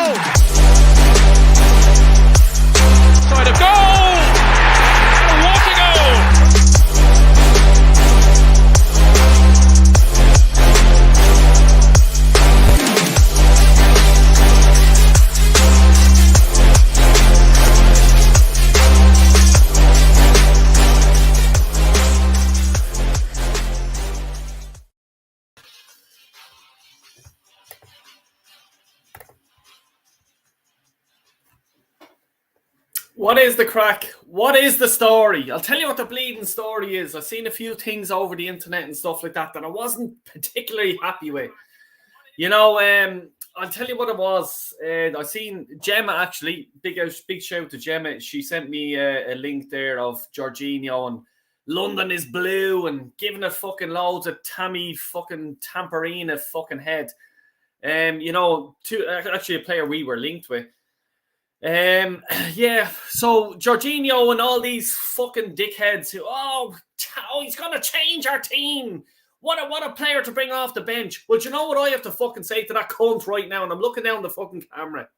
goal! Side of goal! Oh, what a goal! What is the crack? What is the story? I'll tell you what the bleeding story is. I've seen a few things over the internet and stuff like that I wasn't particularly happy with. You know, I'll tell you what it was. I seen Gemma, actually. Big shout to Gemma. She sent me a link there of Jorginho and London is blue and giving it fucking loads of Tammy fucking Tamperina fucking head. You know, actually a player we were linked with. Yeah, so Jorginho and all these fucking dickheads who, he's gonna change our team. What a player to bring off the bench. Well, do you know what I have to fucking say to that cunt right now? And I'm looking down the fucking camera.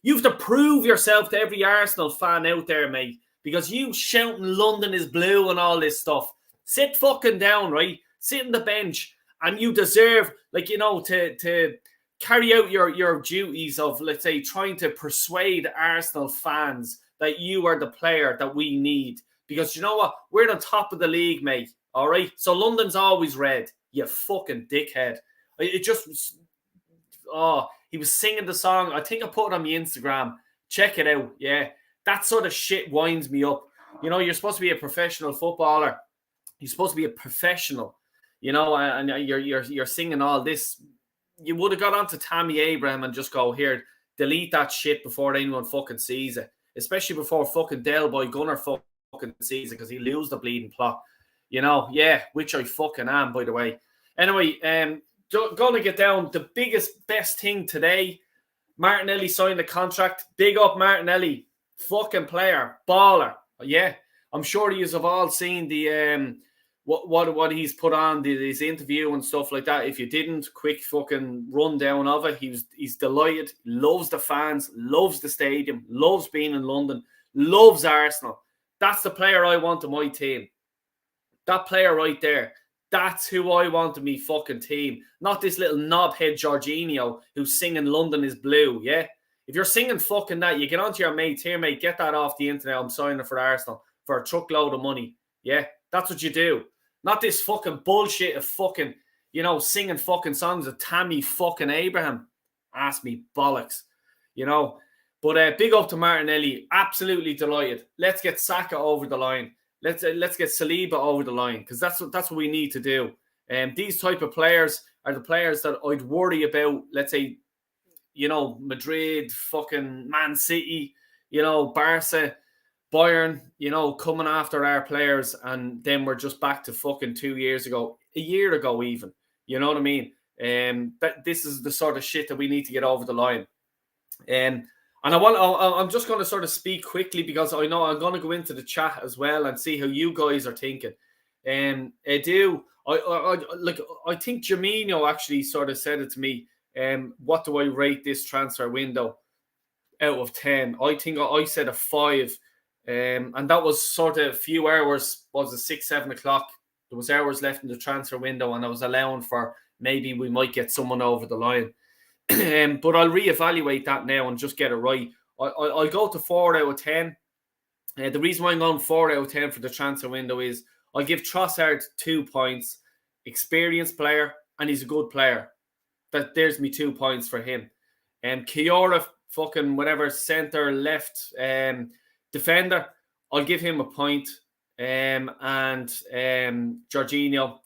You have to prove yourself to every Arsenal fan out there, mate, because you shouting London is blue and all this stuff. Sit fucking down, right? Sit on the bench, and you deserve, like, you know, to carry out your duties of, let's say, trying to persuade Arsenal fans that you are the player that we need. Because you know what? We're on top of the league, mate. All right? So London's always red. You fucking dickhead. It just... Oh, he was singing the song. I think I put it on my Instagram. Check it out. Yeah. That sort of shit winds me up. You know, you're supposed to be a professional footballer. You're supposed to be a professional. You know, and you're singing all this. You would have got onto Tammy Abraham and just go, here, delete that shit before anyone fucking sees it. Especially before fucking Del Boy Gunner fucking sees it, because he'll lose the bleeding plot. You know, yeah, which I fucking am, by the way. Anyway, gonna get down. The best thing today, Martinelli signed a contract. Big up Martinelli. Fucking player. Baller. Yeah. I'm sure you have all seen the... What he's put on, his interview and stuff like that. If you didn't, quick fucking rundown of it. He's delighted, loves the fans, loves the stadium, loves being in London, loves Arsenal. That's the player I want in my team. That player right there. That's who I want in my fucking team. Not this little knobhead Jorginho who's singing London is blue, yeah? If you're singing fucking that, you get onto your mates, here, mate, get that off the internet. I'm signing for Arsenal for a truckload of money. Yeah, that's what you do. Not this fucking bullshit of fucking, you know, singing fucking songs of Tammy fucking Abraham. Ask me bollocks, you know. But big up to Martinelli. Absolutely delighted. Let's get Saka over the line. Let's get Saliba over the line, because that's what we need to do. These type of players are the players that I'd worry about. Let's say, you know, Madrid, fucking Man City, you know, Barca, Bayern, you know, coming after our players, and then we're just back to fucking 2 years ago, a year ago even. You know what I mean? That this is the sort of shit that we need to get over the line. And I'm just going to sort of speak quickly, because I know I'm going to go into the chat as well and see how you guys are thinking. I think Jamino actually sort of said it to me. What do I rate this transfer window out of 10? I think I said a 5. And that was sort of a few hours, was it 6, 7 o'clock? There was hours left in the transfer window, and I was allowing for maybe we might get someone over the line. But I'll reevaluate that now and just get it right. I'll go to 4 out of 10. The reason why I'm going 4 out of 10 for the transfer window is I'll give Trossard 2 points. Experienced player, and he's a good player. There's me 2 points for him. Kiora, fucking whatever, centre, left, defender, I'll give him a point. And Jorginho,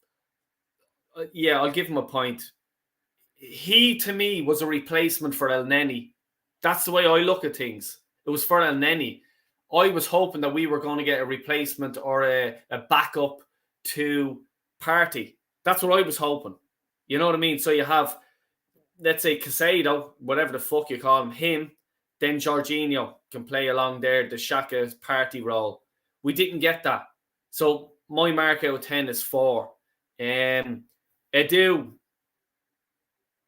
I'll give him a point. He, to me, was a replacement for El Neni. That's the way I look at things. It was for El Neni. I was hoping that we were going to get a replacement or a backup to Partey. That's what I was hoping. You know what I mean? So you have, let's say, Casado, whatever the fuck you call him, then Jorginho can play along there, the Xhaka Partey role. We didn't get that. So my mark out of 10 is 4. Edu,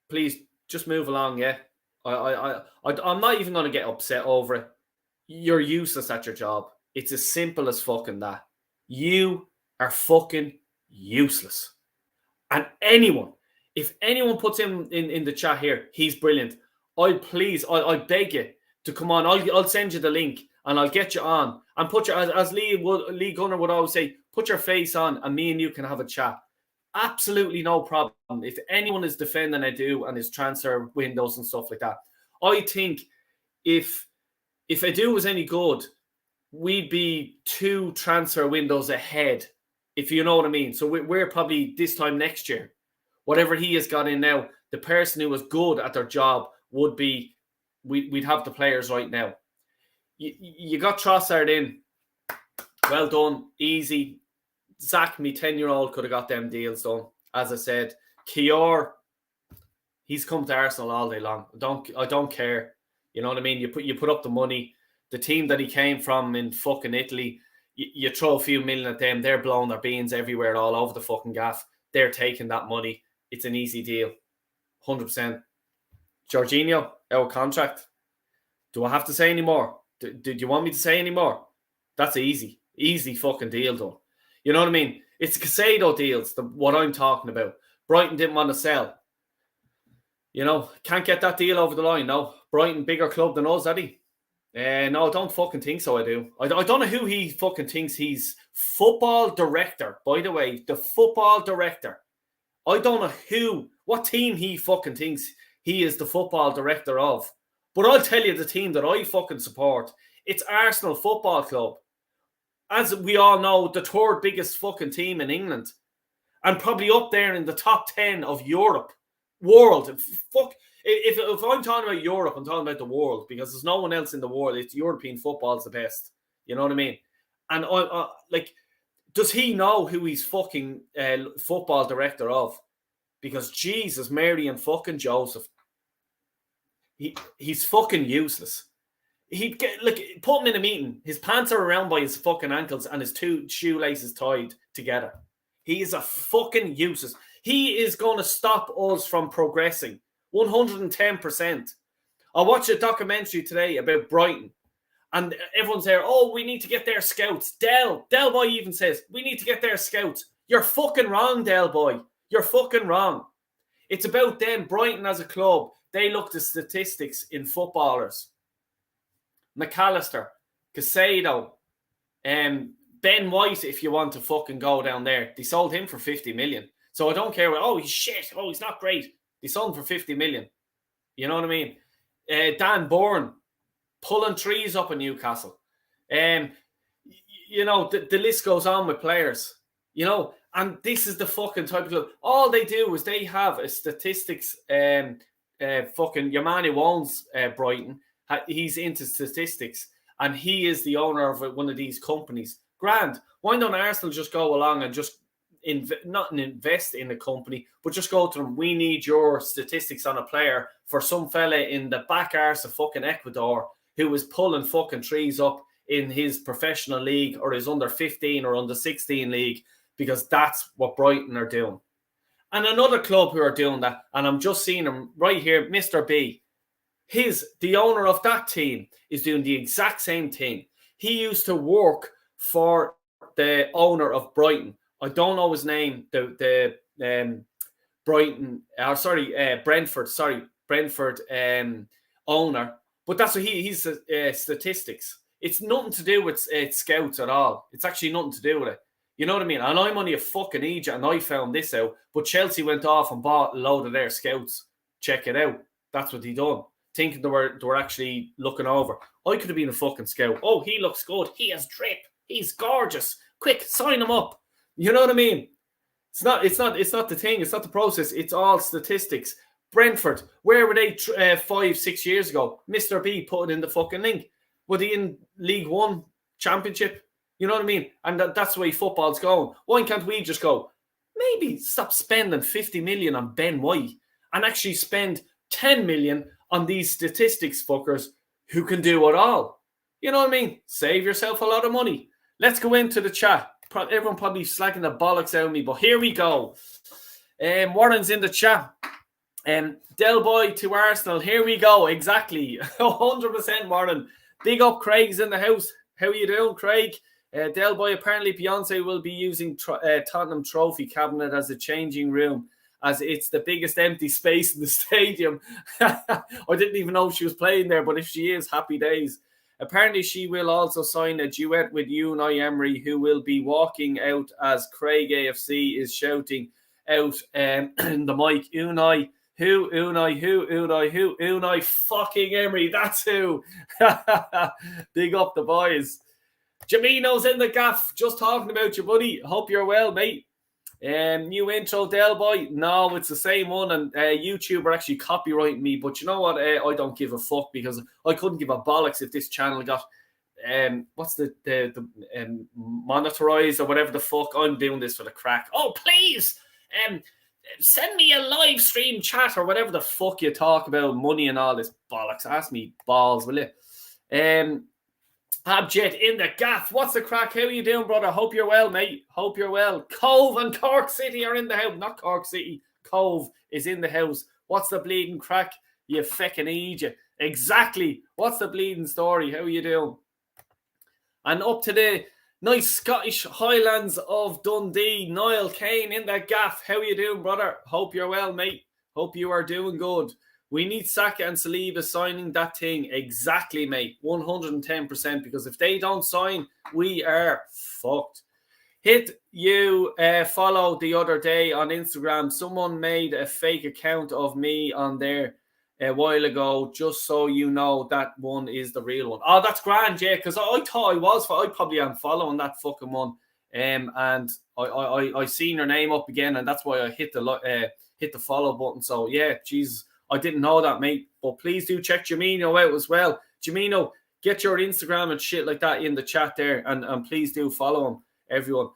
please just move along, yeah? I'm not even going to get upset over it. You're useless at your job. It's as simple as fucking that. You are fucking useless. And if anyone puts him in the chat here, he's brilliant. I beg you to come on. I'll send you the link and I'll get you on and put your, as Lee Gunner would always say, put your face on and me and you can have a chat. Absolutely no problem. If anyone is defending Edu and his transfer windows and stuff like that, I think if Edu was any good, we'd be 2 transfer windows ahead, if you know what I mean. So we're probably this time next year, whatever he has got in now, the person who was good at their job would be, we'd have the players right now. You got Trossard in. Well done. Easy. Zach, me 10-year-old, could have got them deals done. As I said, Kior, he's come to Arsenal all day long. I don't care. You know what I mean? You put up the money. The team that he came from in fucking Italy, you throw a few million at them, they're blowing their beans everywhere, all over the fucking gaff. They're taking that money. It's an easy deal. 100%. Jorginho, out of contract. Do I have to say any more? Did you want me to say any more? That's easy. Easy fucking deal, though. You know what I mean? It's Casado deals, what I'm talking about. Brighton didn't want to sell. You know, can't get that deal over the line, no. Brighton, bigger club than us, Eddie. No, I don't fucking think so, I do. I don't know who he fucking thinks he's. Football director, by the way. The football director. I don't know what team he fucking thinks he is the football director of. But I'll tell you the team that I fucking support. It's Arsenal Football Club. As we all know, the 3rd biggest fucking team in England. And probably up there in the top 10 of Europe. World. Fuck. If I'm talking about Europe, I'm talking about the world. Because there's no one else in the world. It's European football's the best. You know what I mean? And does he know who he's fucking football director of? Because Jesus, Mary and fucking Joseph. He's fucking useless. He'd get, put him in a meeting. His pants are around by his fucking ankles and his 2 shoelaces tied together. He is a fucking useless. He is going to stop us from progressing. 110%. I watched a documentary today about Brighton. And everyone's there, we need to get their scouts. Del Boy even says, we need to get their scouts. You're fucking wrong, Del Boy. You're fucking wrong. It's about them. Brighton as a club, they look to statistics in footballers. McAllister, Casado, Ben White, if you want to fucking go down there. They sold him for 50 million. So I don't care. He's shit. He's not great. They sold him for 50 million. You know what I mean? Dan Bourne, pulling trees up in Newcastle. You know, the list goes on with players. You know, and this is the fucking type of club. All they do is they have a statistics. Fucking Yamani owns Brighton. He's into statistics, and he is the owner of one of these companies. Grand. Why don't Arsenal just go along and just not invest in the company, but just go to them? We need your statistics on a player for some fella in the back arse of fucking Ecuador who is pulling fucking trees up in his professional league or his under 15 or under 16 league, because that's what Brighton are doing. And another club who are doing that, and I'm just seeing him right here, Mr. B. The owner of that team is doing the exact same thing. He used to work for the owner of Brighton. I don't know his name. Brentford owner. But that's what he's statistics. It's nothing to do with scouts at all. It's actually nothing to do with it. You know what I mean? And I'm only a fucking idiot, and I found this out. But Chelsea went off and bought a load of their scouts. Check it out. That's what he done. Thinking they were actually looking over. I could have been a fucking scout. Oh, he looks good. He has drip. He's gorgeous. Quick, sign him up. You know what I mean? It's not the thing. It's not the process. It's all statistics. Brentford, where were they 5-6 years ago? Mr. B put it in the fucking link. Were they in League One Championship? You know what I mean? And that's the way football's going. Why can't we just go, maybe stop spending 50 million on Ben White and actually spend 10 million on these statistics fuckers who can do it all? You know what I mean? Save yourself a lot of money. Let's go into the chat. Everyone probably slacking the bollocks out of me, but here we go. Warren's in the chat. Del Boy to Arsenal. Here we go. Exactly. 100% Warren. Big up, Craig's in the house. How are you doing, Craig? Del Boy, apparently Beyonce will be using Tottenham trophy cabinet as a changing room, as it's the biggest empty space in the stadium. I didn't even know she was playing there, but if she is, happy days. Apparently, she will also sign a duet with Unai Emery, who will be walking out as Craig AFC is shouting out in the mic, Unai, who, Unai, who, Unai, who, Unai fucking Emery, that's who. Big up the boys. Jamino's in the gaff, just talking about you, buddy. Hope you're well, mate. New intro, Del Boy. No, it's the same one, and YouTube are actually copyrighting me. But you know what? I don't give a fuck, because I couldn't give a bollocks if this channel got what's the monetized or whatever the fuck. I'm doing this for the crack. Oh, please, send me a live stream chat or whatever the fuck you talk about money and all this bollocks. Ask me balls, will you? Abjet in the gaff. What's the crack? How are you doing, brother? Hope you're well, mate. Hope you're well. Cove and Cork City are in the house. Not Cork City. Cove is in the house. What's the bleeding crack? You feckin' idiot. Exactly. What's the bleeding story? How are you doing? And up to the nice Scottish Highlands of Dundee, Niall Kane in the gaff. How are you doing, brother? Hope you're well, mate. Hope you are doing good. We need Saka and Saliba signing that thing. Exactly, mate. 110%. Because if they don't sign, we are fucked. Hit you follow the other day on Instagram. Someone made a fake account of me on there a while ago, just so you know that one is the real one. Oh, that's grand, yeah, because I thought I was. I probably am following that fucking one. And I seen her name up again, and that's why I hit the follow button. So, yeah, Jesus. I didn't know that, mate. But please do check Jamino out as well. Jamino, get your Instagram and shit like that in the chat there. And please do follow him, everyone.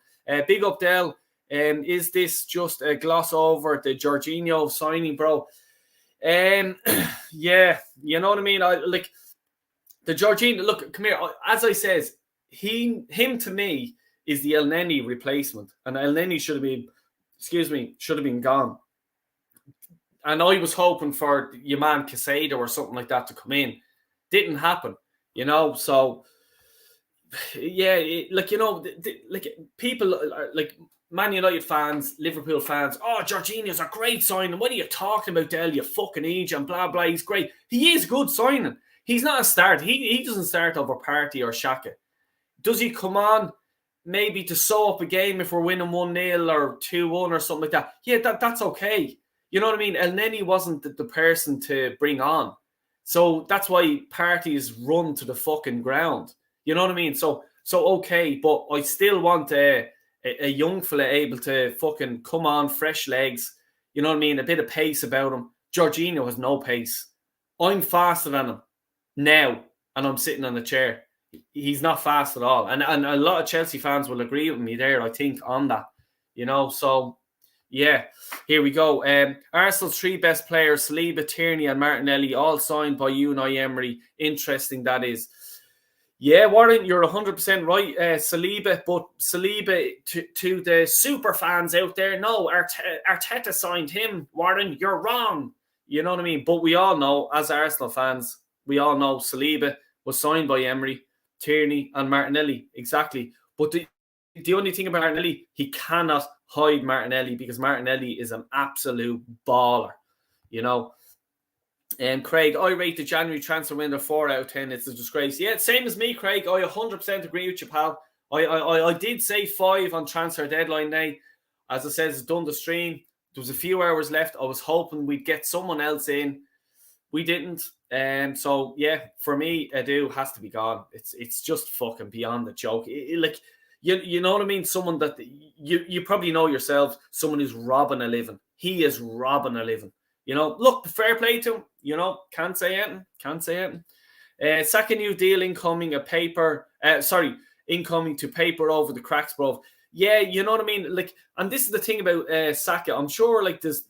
Big up, Del. Is this just a gloss over the Jorginho signing, bro? Yeah, you know what I mean? Like the Jorginho, look, come here. As I says, him to me is the El Neni replacement. And El Neni should have been gone. And I was hoping for your man Casado or something like that to come in. Didn't happen, you know. So, yeah, like people like Man United fans, Liverpool fans. Oh, Jorginho's a great signing. What are you talking about, Del? You fucking age and blah blah. He's great. He is good signing. He's not a start. He doesn't start over Partey or Xhaka. Does he come on? Maybe to sew up a game if we're winning 1-0 or 2-1 or something like that. Yeah, that's okay. You know what I mean? El Neni wasn't the person to bring on. So that's why Partey is run to the fucking ground. You know what I mean? So okay, but I still want a young fella able to fucking come on, fresh legs. You know what I mean? A bit of pace about him. Jorginho has no pace. I'm faster than him now, and I'm sitting on the chair. He's not fast at all. And a lot of Chelsea fans will agree with me there, I think, on that. You know, so... yeah, here we go. Arsenal's 3 best players, Saliba, Tierney and Martinelli, all signed by Unai Emery. Interesting, that is. Yeah, Warren, you're 100% right, Saliba. But Saliba, to the super fans out there, no, Arteta signed him. Warren, you're wrong. You know what I mean? But we all know, as Arsenal fans, we all know Saliba was signed by Emery, Tierney and Martinelli. Exactly. But the only thing about Martinelli, he cannot hide Martinelli, because Martinelli is an absolute baller, you know. Craig, I rate the January transfer window 4 out of 10. It's a disgrace. Yeah, same as me, Craig. I 100% agree with you, pal. I did say 5 on transfer deadline day. As I said, it's done the stream. There was a few hours left. I was hoping we'd get someone else in. We didn't. So yeah, for me, Edu has to be gone. It's just fucking beyond the joke. Like, you know what I mean? Someone that you probably know yourself, someone who's robbing a living. He is robbing a living. You know, look, fair play to him. You know, can't say anything. Second new deal incoming, incoming to paper over the cracks, bro. Yeah, you know what I mean? Like, and this is the thing about Saka. I'm sure, like, there's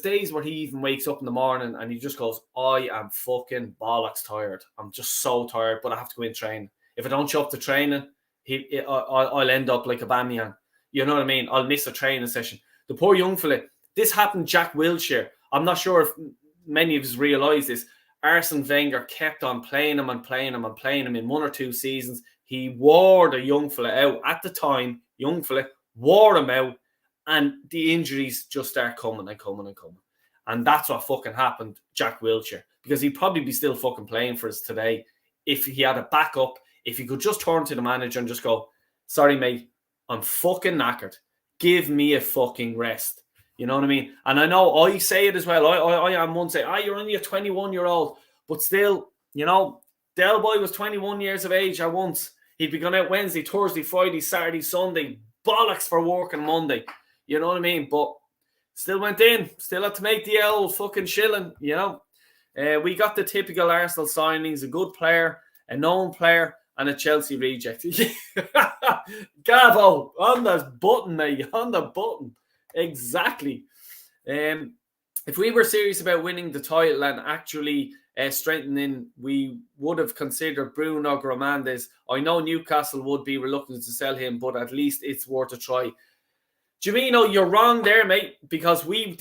days where he even wakes up in the morning and he just goes, I am fucking bollocks tired. I'm just so tired, but I have to go in train. If I don't show up to training, I'll end up like a Bamian. You know what I mean? I'll miss a training session. The poor young fella. This happened Jack Wilshere. I'm not sure if many of us realise this. Arsene Wenger kept on playing him and playing him and playing him in 1 or 2 seasons. He wore the young fella out at the time. Young fella wore him out, and the injuries just start coming and coming and coming. And that's what fucking happened, Jack Wilshere, because he'd probably be still fucking playing for us today if he had a backup, if he could just turn to the manager and just go, sorry, mate, I'm fucking knackered. Give me a fucking rest. You know what I mean? And I know I say it as well. I am one say, you're only a 21-year-old. But still, you know, Del Boy was 21 years of age at once. He'd be going out Wednesday, Thursday, Friday, Saturday, Sunday. Bollocks for work on Monday. You know what I mean? But still went in. Still had to make the old fucking shilling, you know. We got the typical Arsenal signings. A good player, a known player, and a Chelsea reject. Gavo, on the button, mate. On the button. Exactly. If we were serious about winning the title and actually strengthening, we would have considered Bruno Grimaldes. I know Newcastle would be reluctant to sell him, but at least it's worth a try. Jamino, you're wrong there, mate, because we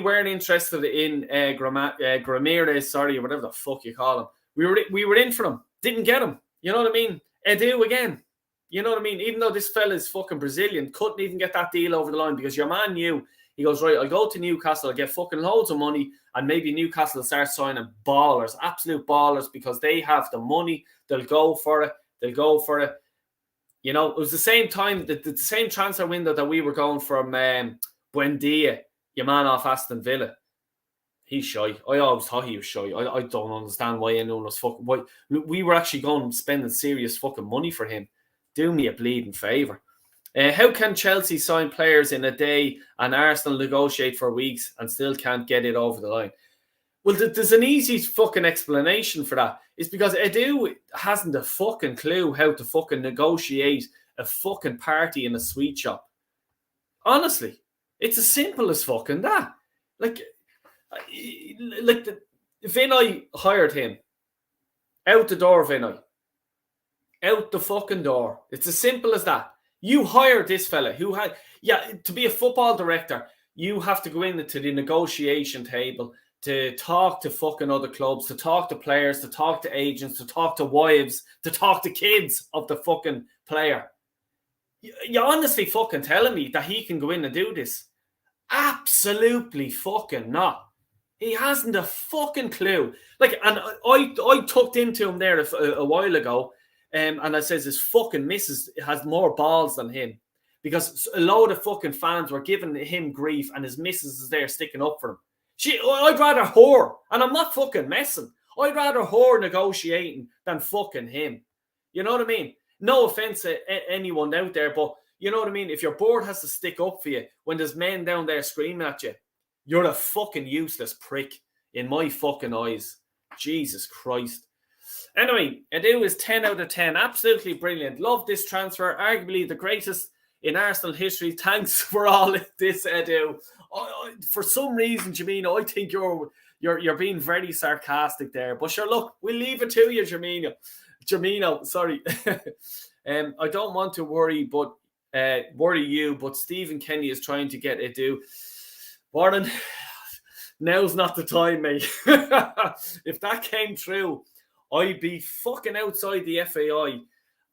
weren't interested in Grimaldes, or whatever the fuck you call him. We were in for him. Didn't get him. You know what I mean? Edu again. You know what I mean? Even though this fella is fucking Brazilian, couldn't even get that deal over the line because your man knew. He goes, right, I'll go to Newcastle, I'll get fucking loads of money, and maybe Newcastle will start signing ballers, absolute ballers, because they have the money. They'll go for it. You know, it was the same time, the same transfer window that we were going from Buendia, your man off Aston Villa. He's shy. I always thought he was shy. I don't understand why anyone was fucking... Why we were actually going spending serious fucking money for him. Do me a bleeding favour. How can Chelsea sign players in a day and Arsenal negotiate for weeks and still can't get it over the line? Well, there's an easy fucking explanation for that. It's because Edu hasn't a fucking clue how to fucking negotiate a fucking party in a sweet shop. Honestly, it's as simple as fucking that. Like Vinay hired him. Out the door, Vinay. Out the fucking door. It's as simple as that. You hired this fella who had... Yeah, to be a football director, you have to go into the negotiation table to talk to fucking other clubs, to talk to players, to talk to agents, to talk to wives, to talk to kids of the fucking player. You're honestly fucking telling me that he can go in and do this? Absolutely fucking not. He hasn't a fucking clue. Like, and I tucked into him there a while ago, and I says his fucking missus has more balls than him, because a load of fucking fans were giving him grief, and his missus is there sticking up for him. I'd rather her, and I'm not fucking messing. I'd rather her negotiating than fucking him. You know what I mean? No offense to anyone out there, but you know what I mean? If your board has to stick up for you when there's men down there screaming at you, you're a fucking useless prick in my fucking eyes. Jesus Christ. Anyway, Edu is 10 out of 10. Absolutely brilliant. Love this transfer. Arguably the greatest in Arsenal history. Thanks for all of this, Edu. For some reason, Jamino, I think you're being very sarcastic there. But sure, look, we'll leave it to you, Jamino, sorry. I don't want to worry you, but Stephen Kenny is trying to get Edu. Warren, now's not the time, mate. If that came true, I'd be fucking outside the FAI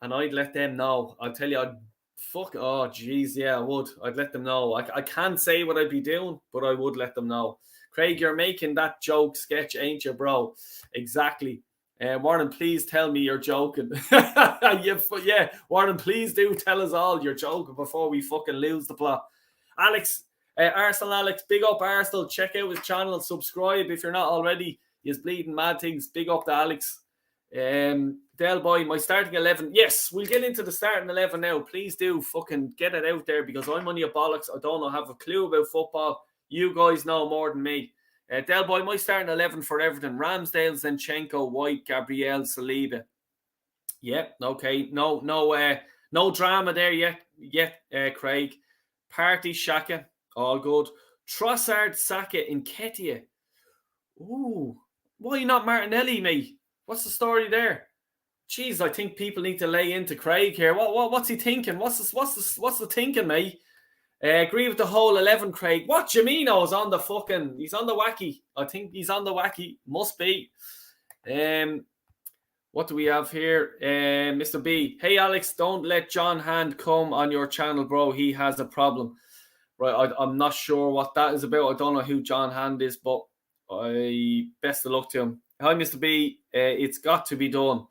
and I'd let them know. I'll tell you, oh, jeez, yeah, I would. I'd let them know. I can't say what I'd be doing, but I would let them know. Craig, you're making that joke sketch, ain't you, bro? Exactly. Warren, please tell me you're joking. Yeah, Warren, please do tell us all you're joking before we fucking lose the plot. Alex, Arsenal Alex, big up Arsenal. Check out his channel, subscribe if you're not already. He's bleeding mad things. Big up to Alex. Del Boy, my starting 11. Yes, we'll get into the starting 11 now. Please do fucking get it out there, because I'm only a bollocks. I don't have a clue about football. You guys know more than me. Del Boy, my starting 11 for Everton: Ramsdale, Zinchenko, White, Gabriel, Saliba. Yeah, okay. No drama there yet, Craig. Partey, Xhaka, all good. Trossard, Saka, Nketiah. Ooh, why not Martinelli, mate? What's the story there? Jeez, I think people need to lay into Craig here. What's he thinking? What's the thinking, mate? Agree with the whole 11, Craig. What? Jamino's on the fucking... He's on the wacky. I think he's on the wacky. Must be. What do we have here? Mr. B. Hey, Alex, don't let John Hand come on your channel, bro. He has a problem. Right, I'm not sure what that is about. I don't know who John Hand is, but best of luck to him. Hi, Mr. B. It's got to be done.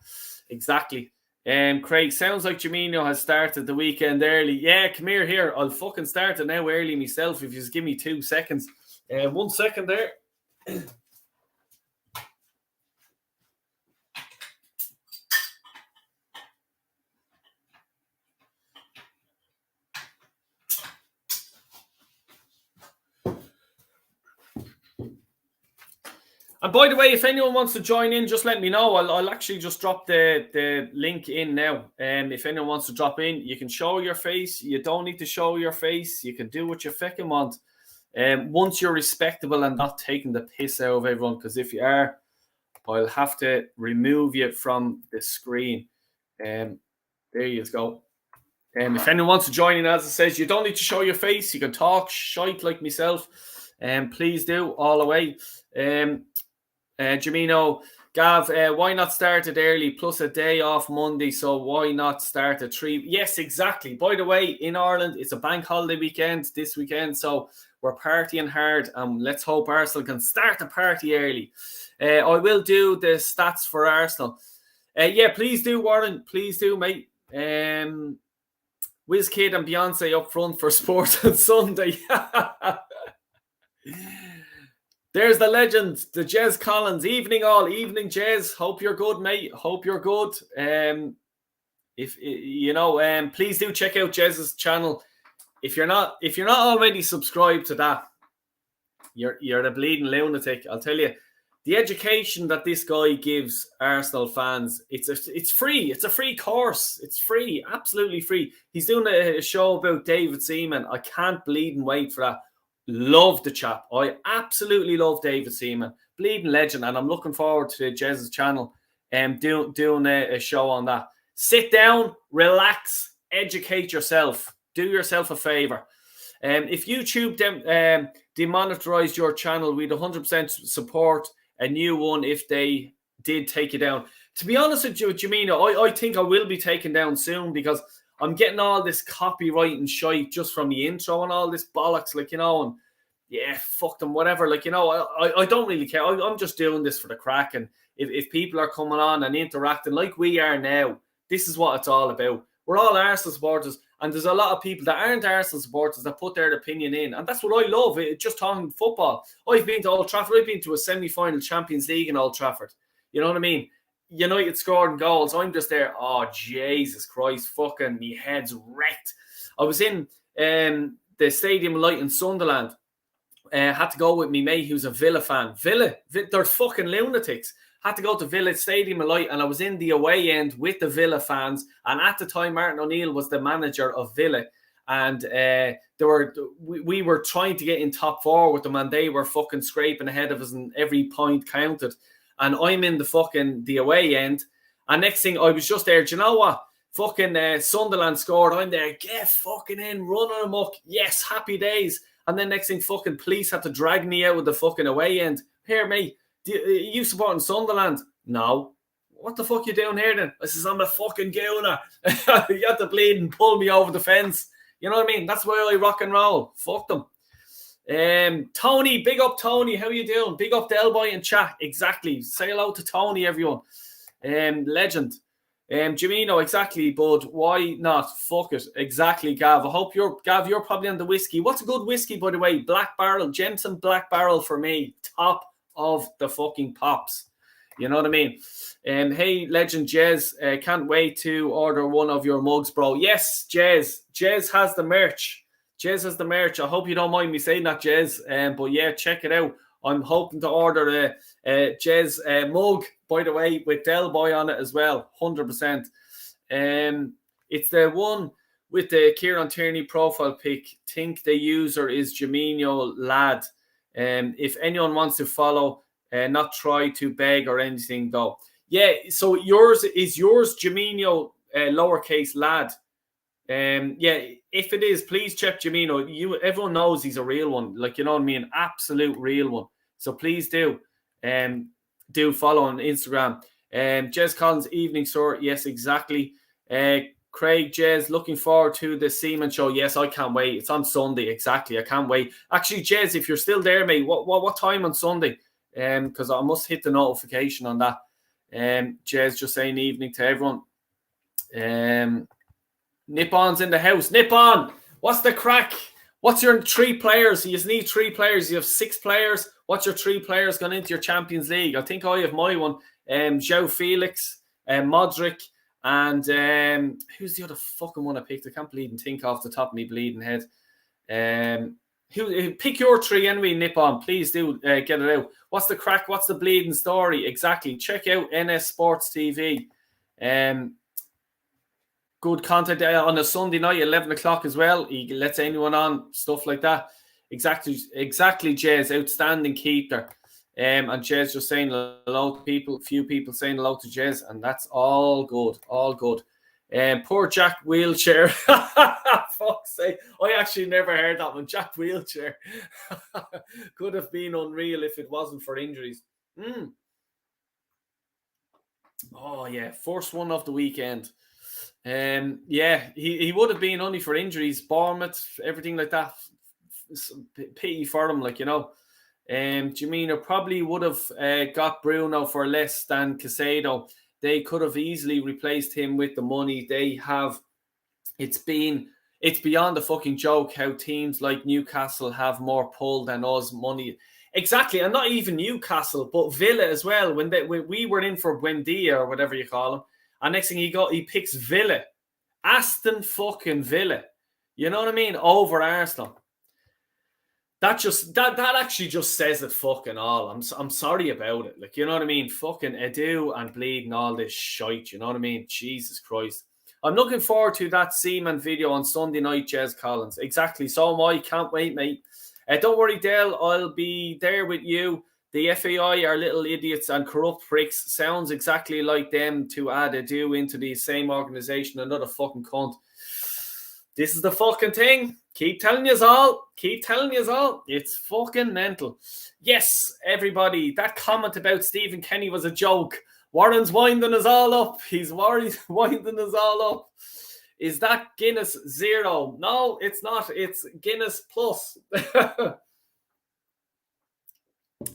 Exactly. Craig, sounds like Jamino has started the weekend early. Yeah, come here. I'll fucking start it now early myself if you just give me 2 seconds. 1 second there. And by the way, if anyone wants to join in, just let me know. I'll actually just drop the link in now. If anyone wants to drop in, you can show your face. You don't need to show your face. You can do what you fucking want. Once you're respectable and not taking the piss out of everyone, because if you are, I'll have to remove you from the screen. There you go. If anyone wants to join in, as it says, you don't need to show your face. You can talk shite like myself. Please do, all the way. Jamino, Gav, why not start it early? Plus a day off Monday, so why not start at 3? Yes, exactly. By the way, in Ireland, it's a bank holiday weekend this weekend, so we're partying hard, and let's hope Arsenal can start the party early. I will do the stats for Arsenal. Yeah, please do, Warren. Please do, mate. WizKid and Beyonce up front for sports on Sunday. There's the legend, the Jez Collins. Evening all, evening Jez. Hope you're good, mate. Hope you're good. If you know, please do check out Jez's channel. If you're not already subscribed to that, you're the bleeding lunatic. I'll tell you, the education that this guy gives Arsenal fans, it's free. It's a free course. It's free, absolutely free. He's doing a show about David Seaman. I can't bleed and wait for that. Love the chap. I absolutely love David Seaman. Bleeding legend. And I'm looking forward to Jez's channel doing a show on that. Sit down, relax, educate yourself. Do yourself a favor. If YouTube demonetized your channel, we'd 100% support a new one if they did take you down. To be honest with you, Jamino, I think I will be taken down soon because I'm getting all this copyright and shite just from the intro and all this bollocks, like, you know, and yeah, fuck them, whatever. Like, you know, I don't really care. I'm just doing this for the crack. And if people are coming on and interacting like we are now, this is what it's all about. We're all Arsenal supporters, and there's a lot of people that aren't Arsenal supporters that put their opinion in. And that's what I love, just talking football. I've been to Old Trafford. I've been to a semi-final Champions League in Old Trafford. You know what I mean? United scoring goals. I'm just there. Oh, Jesus Christ. Fucking me head's wrecked. I was in the Stadium of Light in Sunderland. Had to go with me mate who's a Villa fan. Villa, they're fucking lunatics. Had to go to Villa Stadium of Light, and I was in the away end with the Villa fans. And at the time, Martin O'Neill was the manager of Villa. And we were trying to get in top 4 with them, and they were fucking scraping ahead of us, and every point counted. And I'm in the away end. And next thing, I was just there. Do you know what? Fucking Sunderland scored. I'm there. Get fucking in, running amok. Yes, happy days. And then next thing, fucking police had to drag me out of the fucking away end. Here, mate. You supporting Sunderland? No. What the fuck you doing here then? I says, I'm a fucking gooner. You had to bleed and pull me over the fence. You know what I mean? That's why I rock and roll. Fuck them. Tony, big up Tony. How you doing? Big up Delboy in chat. Exactly. Say hello to Tony, everyone. Legend. Jamino, exactly, bud. Why not? Fuck it. Exactly, Gav. I hope you're probably on the whiskey. What's a good whiskey, by the way? Black Barrel. Jameson Black Barrel for me. Top of the fucking pops. You know what I mean? Hey, Legend Jez. Can't wait to order one of your mugs, bro. Yes, Jez. Jez has the merch. Jez has the merch. I hope you don't mind me saying that, Jez. But yeah, check it out. I'm hoping to order a Jez mug, by the way, with Del Boy on it as well. 100%. It's the one with the Kieran Tierney profile pic. Think the user is Jamino Lad. If anyone wants to follow, not try to beg or anything, though. Yeah, so yours Jamino lowercase Lad. Yeah, if it is, please check Jamino. Everyone knows he's a real one. Like, you know what I mean? Absolute real one. So please do. Do follow on Instagram. Jez Collins, evening, sir. Yes, exactly. Craig, Jez, looking forward to the Seaman show. Yes, I can't wait. It's on Sunday. Exactly. I can't wait. Actually, Jez, if you're still there, mate, what time on Sunday? Because I must hit the notification on that. Jez just saying evening to everyone. Nip-On's in the house. Nip-On, what's the crack? What's your 3 players? You just need 3 players. You have 6 players. What's your 3 players going into your Champions League? I think I have my one. João Felix, Modric, and who's the other fucking one I picked? I can't bleeding think off the top of me bleeding head. Pick your 3 anyway, Nip-On. Please do get it out. What's the crack? What's the bleeding story? Exactly. Check out NS Sports TV. Good content on a Sunday night, 11 o'clock as well. He lets anyone on, stuff like that. Exactly, Jez. Outstanding keeper. And Jez just saying hello to people, few people saying hello to Jez, and that's all good, all good. Poor Jack Wheelchair. Fuck's sake. I actually never heard that one. Jack Wheelchair. Could have been unreal if it wasn't for injuries. Oh, yeah. First one of the weekend. Yeah, he would have been only for injuries, Bournemouth, everything like that. Pity for him, like, you know. Jamina probably would have got Bruno for less than Casado. They could have easily replaced him with the money they have. It's beyond a fucking joke how teams like Newcastle have more pull than us money. Exactly, and not even Newcastle, but Villa as well. When we were in for Buendia or whatever you call him, and next thing he picks Villa, Aston fucking Villa. You know what I mean? Over Arsenal. That actually just says it fucking all. I'm sorry about it. Like, you know what I mean? Fucking Edu and Bleed and all this shite. You know what I mean? Jesus Christ. I'm looking forward to that Seaman video on Sunday night, Jez Collins. Exactly. So am I. Can't wait, mate. Don't worry, Dale. I'll be there with you. The FAI are little idiots and corrupt pricks. Sounds exactly like them to add Edu into the same organisation. Another fucking cunt. This is the fucking thing. Keep telling yous all. Keep telling yous all. It's fucking mental. Yes, everybody. That comment about Stephen Kenny was a joke. Warren's winding us all up. He's winding us all up. Is that Guinness 0? No, it's not. It's Guinness Plus.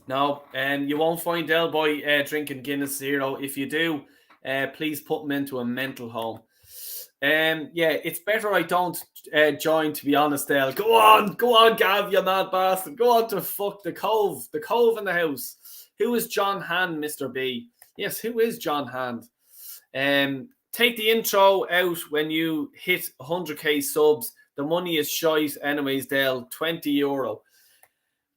No, you won't find Del Boy drinking Guinness 0. If you do, please put him into a mental home. Yeah, it's better I don't join, to be honest, Del. Go on, Gav, you mad bastard. Go on to fuck the Cove in the house. Who is John Hand, Mr. B? Yes, who is John Hand? Take the intro out when you hit 100k subs. The money is shite anyways, Del. €20.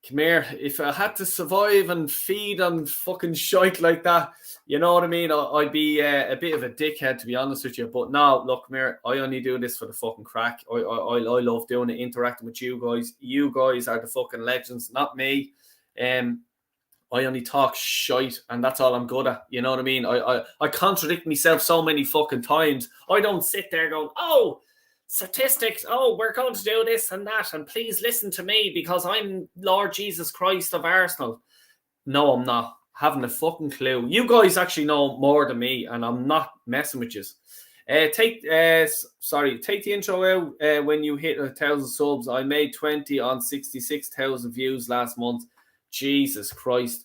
Come here, if I had to survive and feed on fucking shite like that, you know what I mean? I'd be a bit of a dickhead, to be honest with you. But no, look, come here, I only do this for the fucking crack. I love doing it, interacting with you guys. You guys are the fucking legends, not me. I only talk shite, and that's all I'm good at. You know what I mean? I contradict myself so many fucking times. I don't sit there going, oh, statistics, oh, we're going to do this and that, and please listen to me because I'm Lord Jesus Christ of Arsenal. No, I'm not. Haven't a fucking clue. You guys actually know more than me, and I'm not messing with you. Take the intro out when you hit 1,000 subs. I made 20 on 66,000 views last month. Jesus Christ.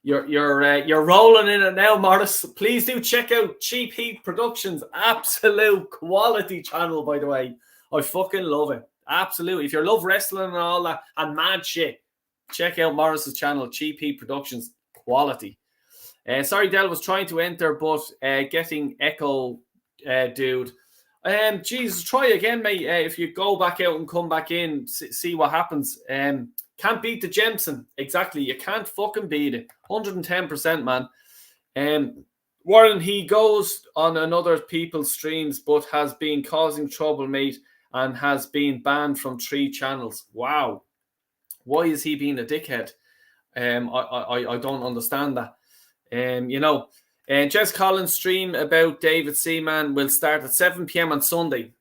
You're rolling in it now, Morris. Please do check out Cheap Heat Productions. Absolute quality channel, by the way. I fucking love it. Absolutely. If you love wrestling and all that and mad shit, check out Morris's channel, Cheap Heat Productions. Quality. Sorry, Del was trying to enter, but getting echo, dude. Jesus, try again, mate. If you go back out and come back in, see what happens. Can't beat the Jemson. Exactly. You can't fucking beat it. 110%, man. Warren, he goes on another people's streams, but has been causing trouble, mate, and has been banned from 3 channels. Wow. Why is he being a dickhead? I don't understand that. Jez Collins' stream about David Seaman will start at 7 p.m. on Sunday.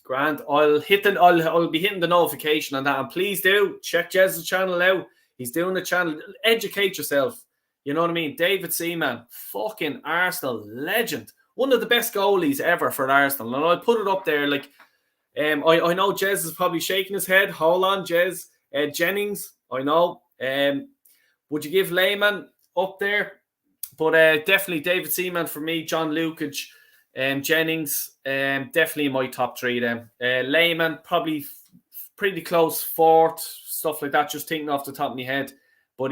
Grant, I'll be hitting the notification on that, and please do check Jez's channel out. He's doing a channel. Educate yourself. You know what I mean? David Seaman, fucking Arsenal legend, one of the best goalies ever for Arsenal, and I'll put it up there. Like, I know Jez is probably shaking his head. Hold on, Jez. Jennings, I know. Would you give Lehman up there? But definitely David Seaman for me, John Lukic, Jennings, definitely in my top three then. Lehman, probably pretty close fourth, stuff like that, just thinking off the top of my head. But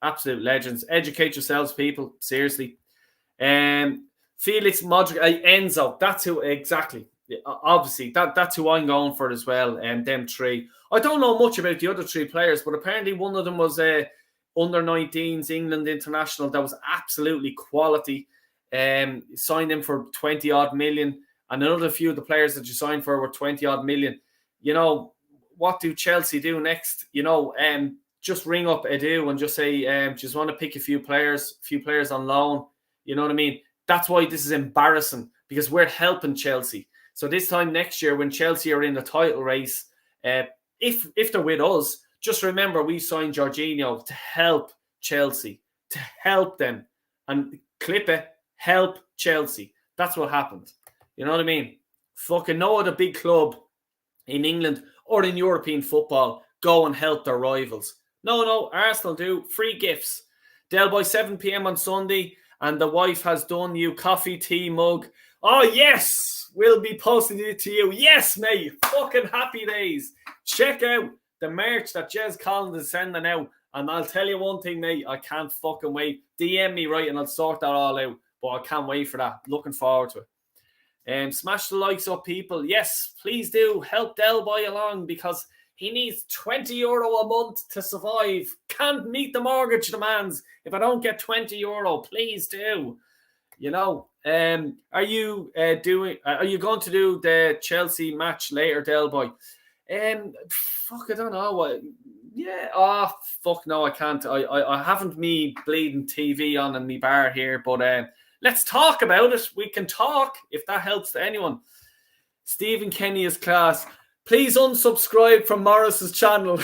absolute legends. Educate yourselves, people, seriously. Felix, Modric, Enzo, that's who, exactly. Obviously, that's who I'm going for as well, them three. I don't know much about the other three players, but apparently one of them was under 19s England international that was absolutely quality. Signed him for 20 odd million, and another few of the players that you signed for were 20 odd million. You know, what do Chelsea do next? You know, just ring up Edu and just say, just want to pick a few players on loan. You know what I mean? That's why this is embarrassing, because we're helping Chelsea. So this time next year, when Chelsea are in the title race, if they're with us, just remember we signed Jorginho to help Chelsea, to help them, and clip it, help Chelsea. That's what happened. You know what I mean? Fucking no other big club in England or in European football go and help their rivals. No, Arsenal do. Free gifts. Del by 7 p.m. on Sunday, and the wife has done you coffee, tea, mug. Oh, yes! We'll be posting it to you. Yes, mate. Fucking happy days. Check out the merch that Jez Collins is sending out. And I'll tell you one thing, mate. I can't fucking wait. DM me, right, and I'll sort that all out. But I can't wait for that. Looking forward to it. Smash the likes up, people. Yes, please do. Help Del Boy along, because he needs €20 a month to survive. Can't meet the mortgage demands if I don't get €20. Please do. You know, are you going to do the Chelsea match later, Del Boy? Fuck, I don't know. Yeah, fuck no, I can't. I haven't me bleeding TV on in my bar here, but let's talk about it. We can talk if that helps to anyone. Stephen Kenny is class. Please unsubscribe from Morris's channel.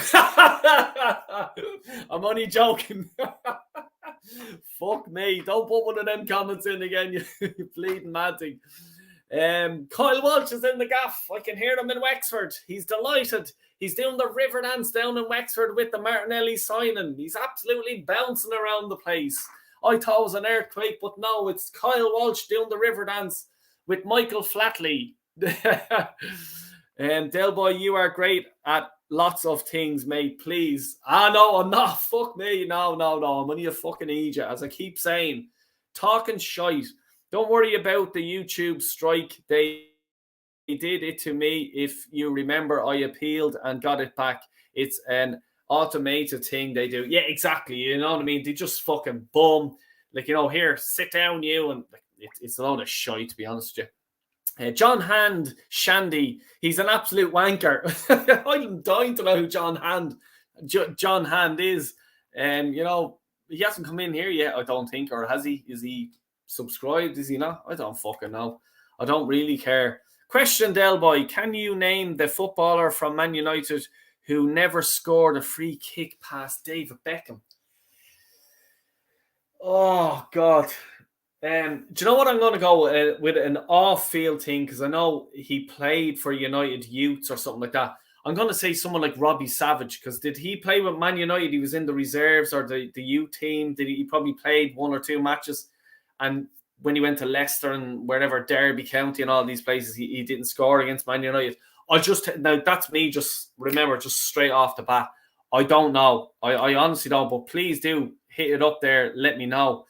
I'm only joking. Fuck me. Don't put one of them comments in again, you bleeding mad thing. Kyle Walsh is in the gaff. I can hear him in Wexford. He's delighted. He's doing the river dance down in Wexford with the Martinelli signing. He's absolutely bouncing around the place. I thought it was an earthquake, but no, it's Kyle Walsh doing the river dance with Michael Flatley. Del Boy, you are great at lots of things, mate. Please. No, I'm not. Fuck me. No. I'm only a fucking idiot, as I keep saying. Talking shite. Don't worry about the YouTube strike. They did it to me. If you remember, I appealed and got it back. It's an automated thing they do. Yeah, exactly. You know what I mean? They just fucking boom. Like, you know, here, sit down, you. And it's a load of shite, to be honest with you. John Hand, Shandy, he's an absolute wanker. I'm dying to know who John Hand is. You know, he hasn't come in here yet, I don't think, or has he? Is he subscribed? Is he not? I don't fucking know. I don't really care. Question, Del Boy, can you name the footballer from Man United who never scored a free kick past David Beckham? Oh, God. Do you know what I'm going to go with an off-field thing? Because I know he played for United Youths or something like that. I'm going to say someone like Robbie Savage, because did he play with Man United? He was in the reserves or the youth team. He probably played one or two matches? And when he went to Leicester and wherever, Derby County and all these places, he didn't score against Man United. Now that's me, just remember, just straight off the bat. I don't know. I honestly don't, but please do hit it up there. Let me know.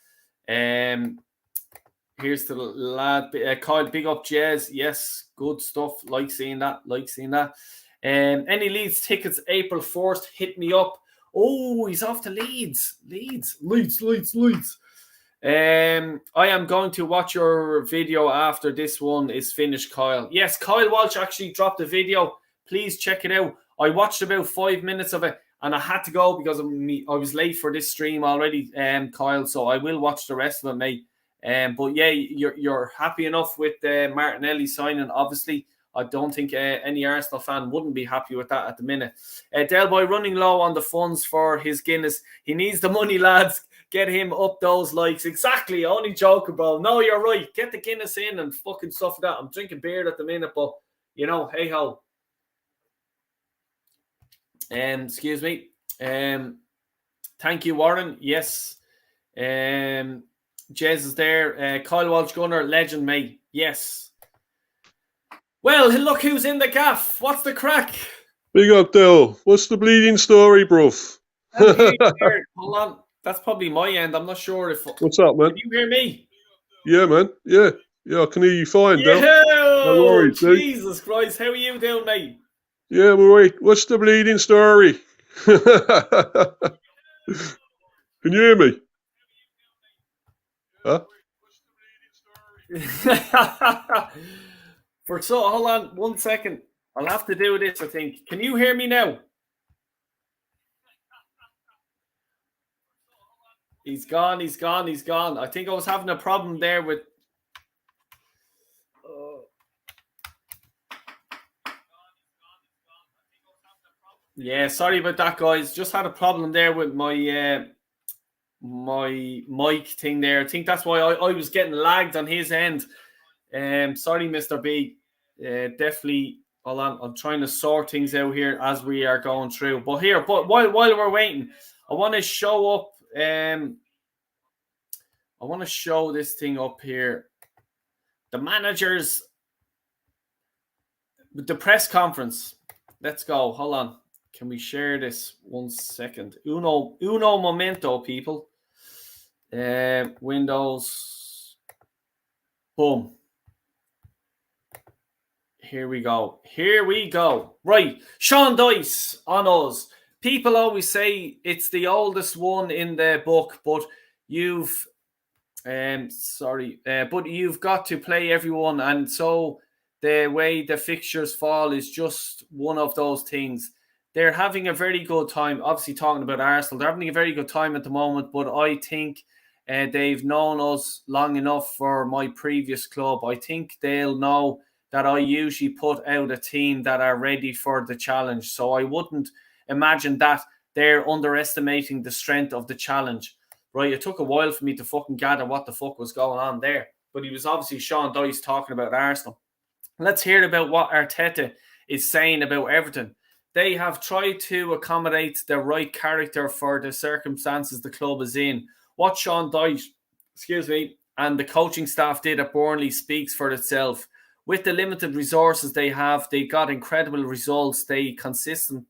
Here's the lad. Kyle, big up Jez. Yes, good stuff. Like seeing that. Any Leeds tickets April 1st, hit me up. Oh, he's off to Leeds. Leeds. I am going to watch your video after this one is finished, Kyle. Yes, Kyle Walsh actually dropped a video. Please check it out. I watched about 5 minutes of it and I had to go because of me. I was late for this stream already, Kyle, so I will watch the rest of it, mate. But yeah, you're happy enough with Martinelli signing. Obviously, I don't think any Arsenal fan wouldn't be happy with that at the minute. Del Boy running low on the funds for his Guinness. He needs the money, lads. Get him up those likes. Exactly. Only joking, bro. No, you're right. Get the Guinness in and fucking stuff like that. I'm drinking beer at the minute, but, you know, hey ho. Excuse me. Thank you, Warren. Yes. Jez is there. Kyle Walsh Gunner, legend, mate. Yes. Well, look who's in the gaff. What's the crack? Big up, Dell. What's the bleeding story, bruv? Hold on. That's probably my end. I'm not sure if... What's up, man? Can you hear me? Yeah, man. Yeah, I can hear you fine, Dell. No worries, Jesus Christ. How are you doing, mate? Yeah, we're right. What's the bleeding story? Can you hear me? Huh? Hold on 1 second. I'll have to do this, I think. Can you hear me now? He's gone. I think I was having a problem there with... Yeah, sorry about that, guys. Just had a problem there with my my mic thing there. I think that's why I was getting lagged on his end. Sorry, Mr. B. Definitely, hold on. I'm trying to sort things out here as we are going through. But while we're waiting, I want to show up. I want to show this thing up here. The managers, the press conference. Let's go. Hold on. Can we share this 1 second? Uno momento, people. Windows. Boom. Here we go. Right. Sean Dyche on us. People always say it's the oldest one in the book, but you've but you've got to play everyone, and so the way the fixtures fall is just one of those things. They're having a very good time. Obviously, talking about Arsenal, they're having a very good time at the moment, but I think they've known us long enough for my previous club. I think they'll know that I usually put out a team that are ready for the challenge. So I wouldn't imagine that they're underestimating the strength of the challenge. Right, it took a while for me to fucking gather what the fuck was going on there. But he was obviously Sean Dyche talking about Arsenal. Let's hear about what Arteta is saying about Everton. They have tried to accommodate the right character for the circumstances the club is in. What Sean Dyche, and the coaching staff did at Burnley speaks for itself. With the limited resources they have, they got incredible results. They consistent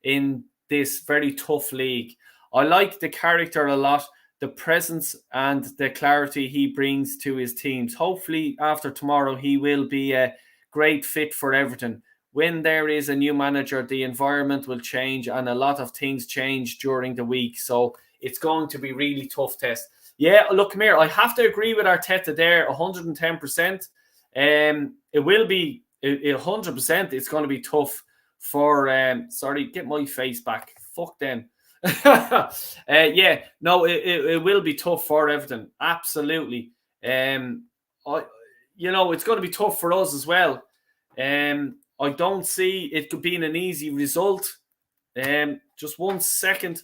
in this very tough league. I like the character a lot, the presence and the clarity he brings to his teams. Hopefully, after tomorrow, he will be a great fit for Everton. When there is a new manager, the environment will change and a lot of things change during the week. So it's going to be really tough test. Yeah, look, come here. I have to agree with Arteta there, 110%. It will be 100%. It's going to be tough for, get my face back. Fuck them. It will be tough for Everton. Absolutely. It's going to be tough for us as well. I don't see it could be an easy result. Just 1 second.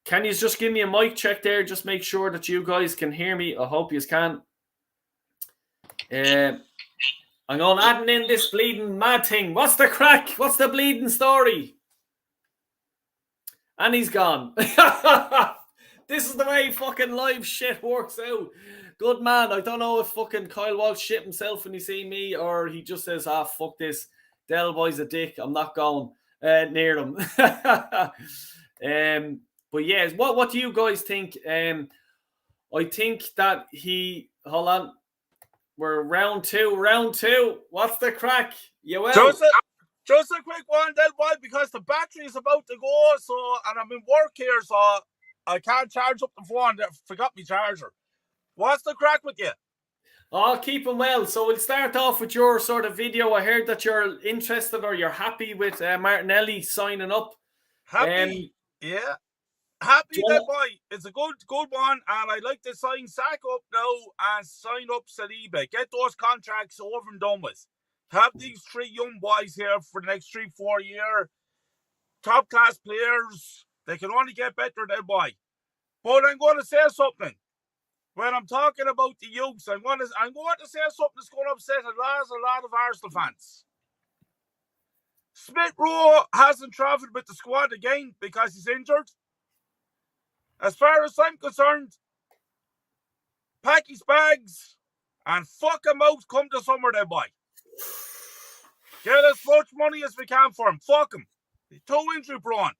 Can you just give me a mic check there? Just make sure that you guys can hear me. I hope you can. I'm going adding in this bleeding mad thing. What's the crack? What's the bleeding story? And he's gone. This is the way fucking live shit works out. Good man. I don't know if fucking Kyle Walsh shit himself when he see me or he just says, fuck this. Del Boy's a dick. I'm not going near him. But yeah, what do you guys think? I think that hold on. We're round two. What's the crack? You well? Just a quick one, Del Boy, because the battery is about to go, and I'm in work here, so I can't charge up the phone. I forgot my charger. What's the crack with you? I'll keep him well. So we'll start off with your sort of video. I heard that you're interested or you're happy with Martinelli signing up. Happy, yeah. Happy, Del Boy. It's a good one, and I'd like to sign Saka up now and sign up Saliba. Get those contracts over and done with. have these 3 young boys here for the next 3-4 years. Top class players. They can only get better, that boy. But I'm going to say something. When I'm talking about the youths, I'm going to say something that's going to upset a lot of Arsenal fans. Smith Rowe hasn't travelled with the squad again because he's injured. As far as I'm concerned, pack his bags and fuck him out come the summer, that boy. Get as much money as we can for him. Fuck him. He's too injury prone.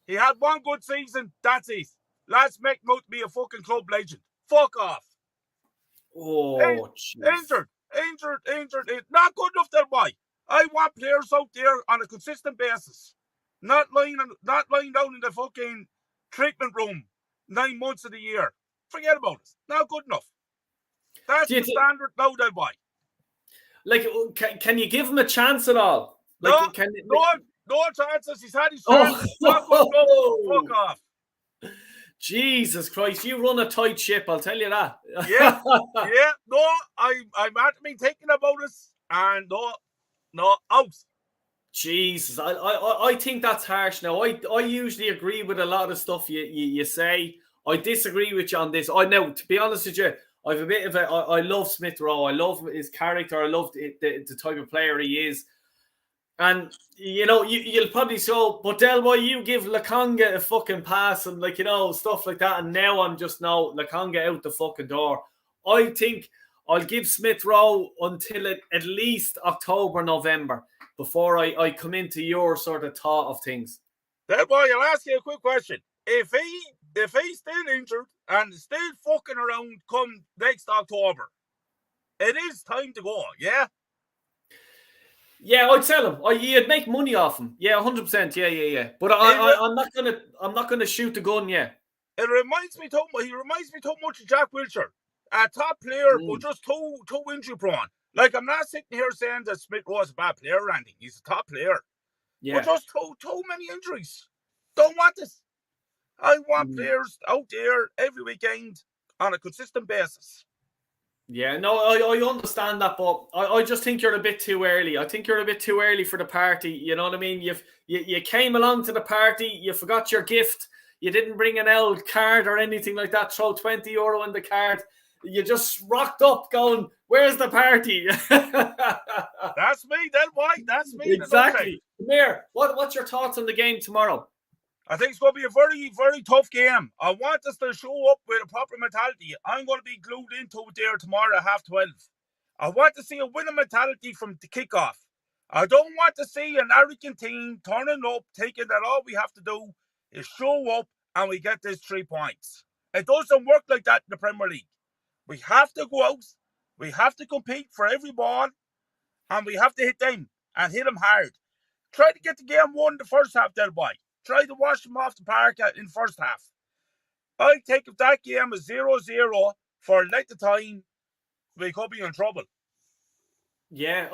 He had 1 good season, that's it. Let's make him out to be a fucking club legend. Fuck off. Oh, Injured. Not good enough, that boy. I want players out there on a consistent basis. Not lying down in the fucking treatment room 9 months of the year. Forget about it. Not good enough. That's the standard now, that boy. Like, can you give him a chance at all? Like, no chances. He's had his chance. Not good enough. Fuck off. Jesus Christ, you run a tight ship, I'll tell you that. Yeah. No, I'm had been thinking about this, and no, out. Jesus, I think that's harsh. Now, I usually agree with a lot of stuff you say. I disagree with you on this. I know, to be honest with you, I've a bit of I love Smith Rowe. I love his character. I love the type of player he is. And, you know, you'll probably so, but Delboy, you give Lokonga a fucking pass and, like, you know, stuff like that. And now I'm just, no, Lokonga out the fucking door. I think I'll give Smith Rowe until at least October, November before I come into your sort of thought of things. Delboy, I'll ask you a quick question. If he's still injured and still fucking around come next October, it is time to go, yeah? Yeah, I'd sell him. You'd make money off him. Yeah, 100%. Yeah. But I'm not gonna shoot the gun. Yeah. He reminds me too much of Jack Wilshere, a top player, but just too injury prone. Like, I'm not sitting here saying that Smith was a bad player or anything. He's a top player. Yeah. But just too many injuries. Don't want this. I want players out there every weekend on a consistent basis. Yeah, no, I understand that, but I just think you're a bit too early. I think you're a bit too early for the party. You know what I mean? You came along to the party, you forgot your gift, you didn't bring an L card or anything like that, throw €20 in the card. You just rocked up going, where's the party? That's me, then why? That's me. Exactly. Come here. What's your thoughts on the game tomorrow? I think it's going to be a very, very tough game. I want us to show up with a proper mentality. I'm going to be glued into it there tomorrow at 12:30. I want to see a winning mentality from the kickoff. I don't want to see an arrogant team turning up, thinking that all we have to do is show up and we get these 3 points. It doesn't work like that in the Premier League. We have to go out, we have to compete for every ball, and we have to hit them and hit them hard. Try to get the game won in the first half, there, boy. Try to wash them off the park in the first half. I think if that game is 0-0 for a length of time, we could be in trouble. Yeah,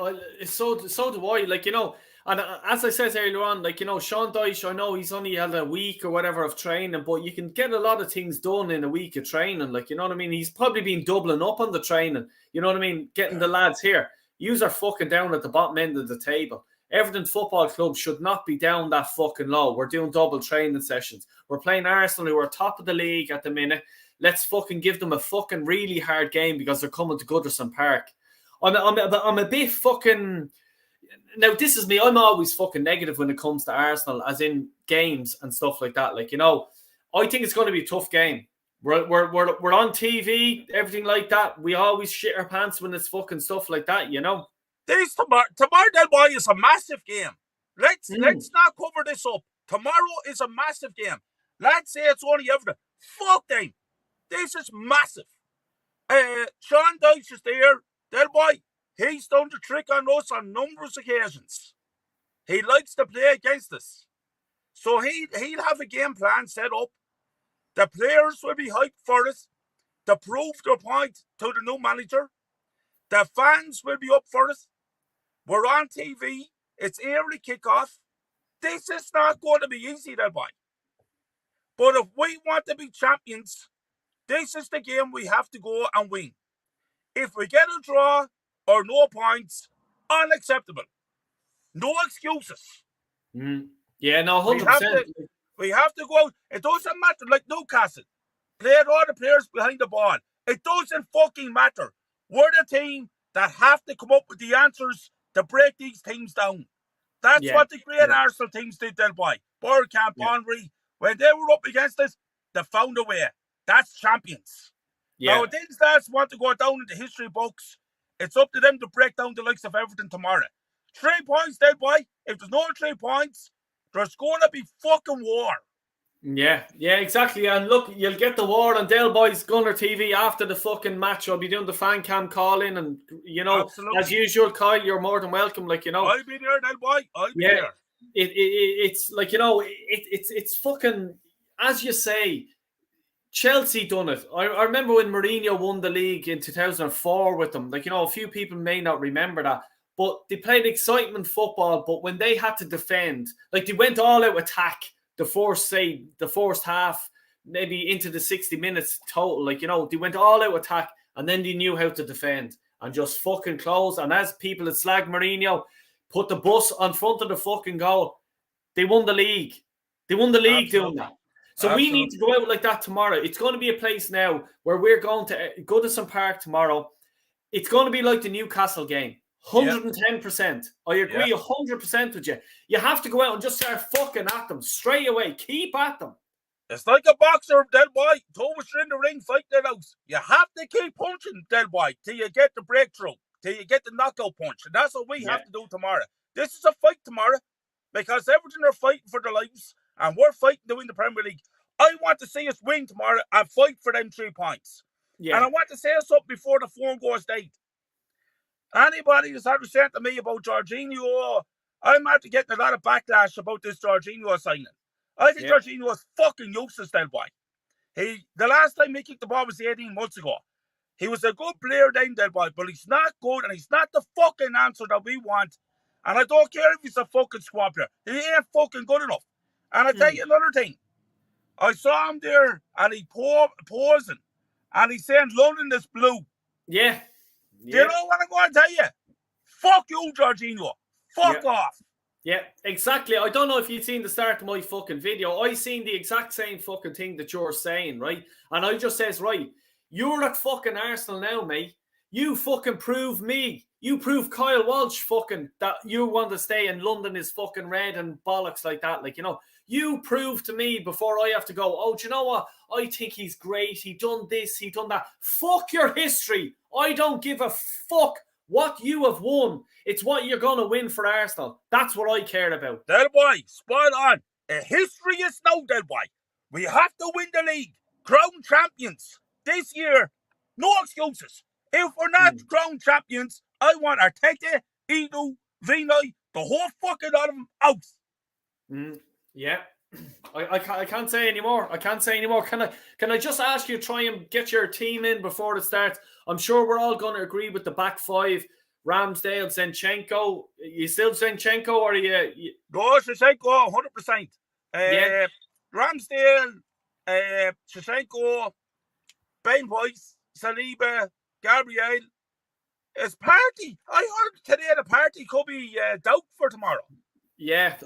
so do I. Like, you know, and as I said earlier on, like, you know, Sean Dyche, I know he's only had a week or whatever of training, but you can get a lot of things done in a week of training. Like, you know what I mean? He's probably been doubling up on the training. You know what I mean? Getting the lads here. Yous are fucking down at the bottom end of the table. Everton Football Club should not be down that fucking low. We're doing double training sessions. We're playing Arsenal, who are top of the league at the minute. Let's fucking give them a fucking really hard game because they're coming to Goodison Park. I'm a bit fucking... Now, this is me. I'm always fucking negative when it comes to Arsenal, as in games and stuff like that. Like, you know, I think it's going to be a tough game. We're on TV, everything like that. We always shit our pants when it's fucking stuff like that, you know? This tomorrow, boy, is a massive game. Let's not cover this up. Tomorrow is a massive game. Let's say it's only Everton. Fuck them. This is massive. Sean Dyche is there. That boy, he's done the trick on us on numerous occasions. He likes to play against us. So he'll have a game plan set up. The players will be hyped for it to prove their point to the new manager. The fans will be up for it. We're on TV. It's early kickoff. This is not going to be easy, that boy. But if we want to be champions, this is the game we have to go and win. If we get a draw or no points, Unacceptable. No excuses. Yeah, no, We 100%. have to go out. It doesn't matter. Like Newcastle, played all the players behind the ball. It doesn't fucking matter. We're the team that have to come up with the answers to break these teams down. That's what the great Arsenal teams did, Del Boy. Bergkamp, Henry, when they were up against us, they found a way. That's champions. Now, if these lads want to go down in the history books, it's up to them to break down the likes of Everton tomorrow. 3 points, Del Boy. If there's no 3 points, there's going to be fucking war. Yeah, exactly. And look, you'll get the war on Del Boy's Gunner TV after the fucking match. I'll be doing the fan cam call in, and Absolutely. as usual, Kyle, you're more than welcome. Like I'll be there, Del Boy. I'll be there. It's like it's fucking, as you say, Chelsea done it. I remember when Mourinho won the league in 2004 with them. Like a few people may not remember that, but they played excitement football. But when they had to defend, like they went all out attack. The first half, maybe into the 60 minutes total, they went all out attack, and then they knew how to defend and just fucking close. And as people that slag Mourinho put the bus on front of the fucking goal, they won the league. They won the league doing that. So we need to go out like that tomorrow. It's going to be a place now where we're going to Goodison Park tomorrow. It's going to be like the Newcastle game. 110%. I agree 100% with you. You have to go out and just start fucking at them straight away. Keep at them. It's like a boxer, Del Boy. Thomas in the ring, fight it out. You have to keep punching, Del Boy, till you get the breakthrough, till you get the knockout punch. And that's what we have to do tomorrow. This is a fight tomorrow because Everton are fighting for their lives and we're fighting to win the Premier League. I want to see us win tomorrow and fight for them 3 points. And I want to say something before the phone goes dead. Anybody who's ever said to me about Jorginho, I'm after getting a lot of backlash about this Jorginho signing. I think Jorginho is fucking useless, Del Boy. The last time he kicked the ball was 18 months ago. He was a good player then, Del Boy, but he's not good and he's not the fucking answer that we want. And I don't care if he's a fucking squad player. He ain't fucking good enough. And I tell you another thing. I saw him there and he posing and he's saying London is blue. Yeah. Do you know what I'm going to tell you? Fuck you, Jorginho. Fuck off. Yeah, exactly. I don't know if you'd seen the start of my fucking video. I seen the exact same fucking thing that you're saying, right? And I just says, right, you're at fucking Arsenal now, mate. You fucking prove me. You prove Kyle Walsh fucking that you want to stay in London is fucking red and bollocks like that. You prove to me before I have to go, oh, do you know what? I think he's great. He done this, he done that. Fuck your history. I don't give a fuck what you have won. It's what you're going to win for Arsenal. That's what I care about. Del Boy, spot on. A history is now, Del Boy. We have to win the league. Crown champions. This year, no excuses. If we're not crown champions, I want Arteta, Edu, Vinay, the whole fucking lot of them out. Yeah. I can't say anymore. Can I just ask you to try and get your team in before it starts? I'm sure we're all going to agree with the back five. Ramsdale, Zinchenko. You still Zinchenko or are you? No, Zinchenko, 100%. Ramsdale, Zinchenko, Ben White, Saliba, Gabriel. It's party. I heard today the party could be doubt for tomorrow. Yeah,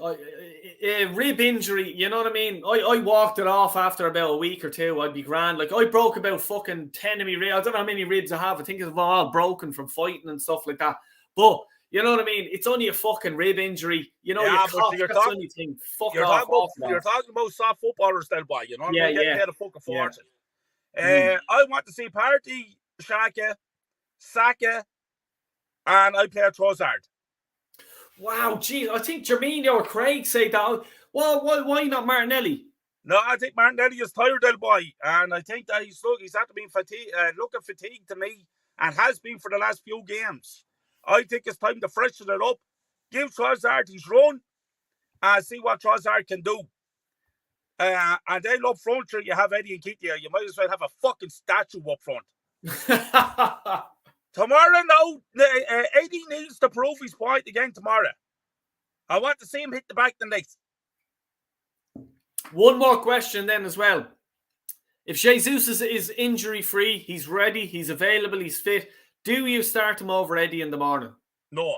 rib injury, you know what I mean? I walked it off after about a week or two. I'd be grand. I broke about fucking 10 of me ribs. I don't know how many ribs I have. I think it's all broken from fighting and stuff like that. But, you know what I mean? It's only a fucking rib injury. You know, you're talking about soft footballers, Del Boy. You know what I mean? Get paid a fucking fortune. I want to see Partey, Xhaka, Saka, and I play Trossard. Wow, geez, I think Jermaine or Craig say that. Well, why not Martinelli? No, I think Martinelli is tired, Del Boy, and I think that he's had to be looking fatigued to me, and has been for the last few games. I think it's time to freshen it up, give Trossard his run, and see what Trossard can do. And then up front, you have Eddie Nketiah. You might as well have a fucking statue up front. Tomorrow, no, Eddie needs to prove his point again tomorrow. I want to see him hit the back of the net. One more question then as well. If Jesus is injury-free, he's ready, he's available, he's fit, do you start him over Eddie in the morning? No.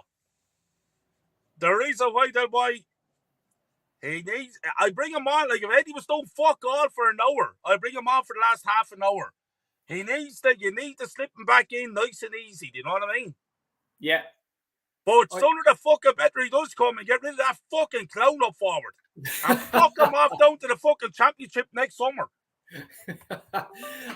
The reason why that boy, he needs, I bring him on, like if Eddie was doing fuck all for an hour, I bring him on for the last half an hour. You need to slip him back in nice and easy, do you know what I mean? Yeah. But sooner the fucking better he does come and get rid of that fucking clown up forward. And fuck him off down to the fucking championship next summer.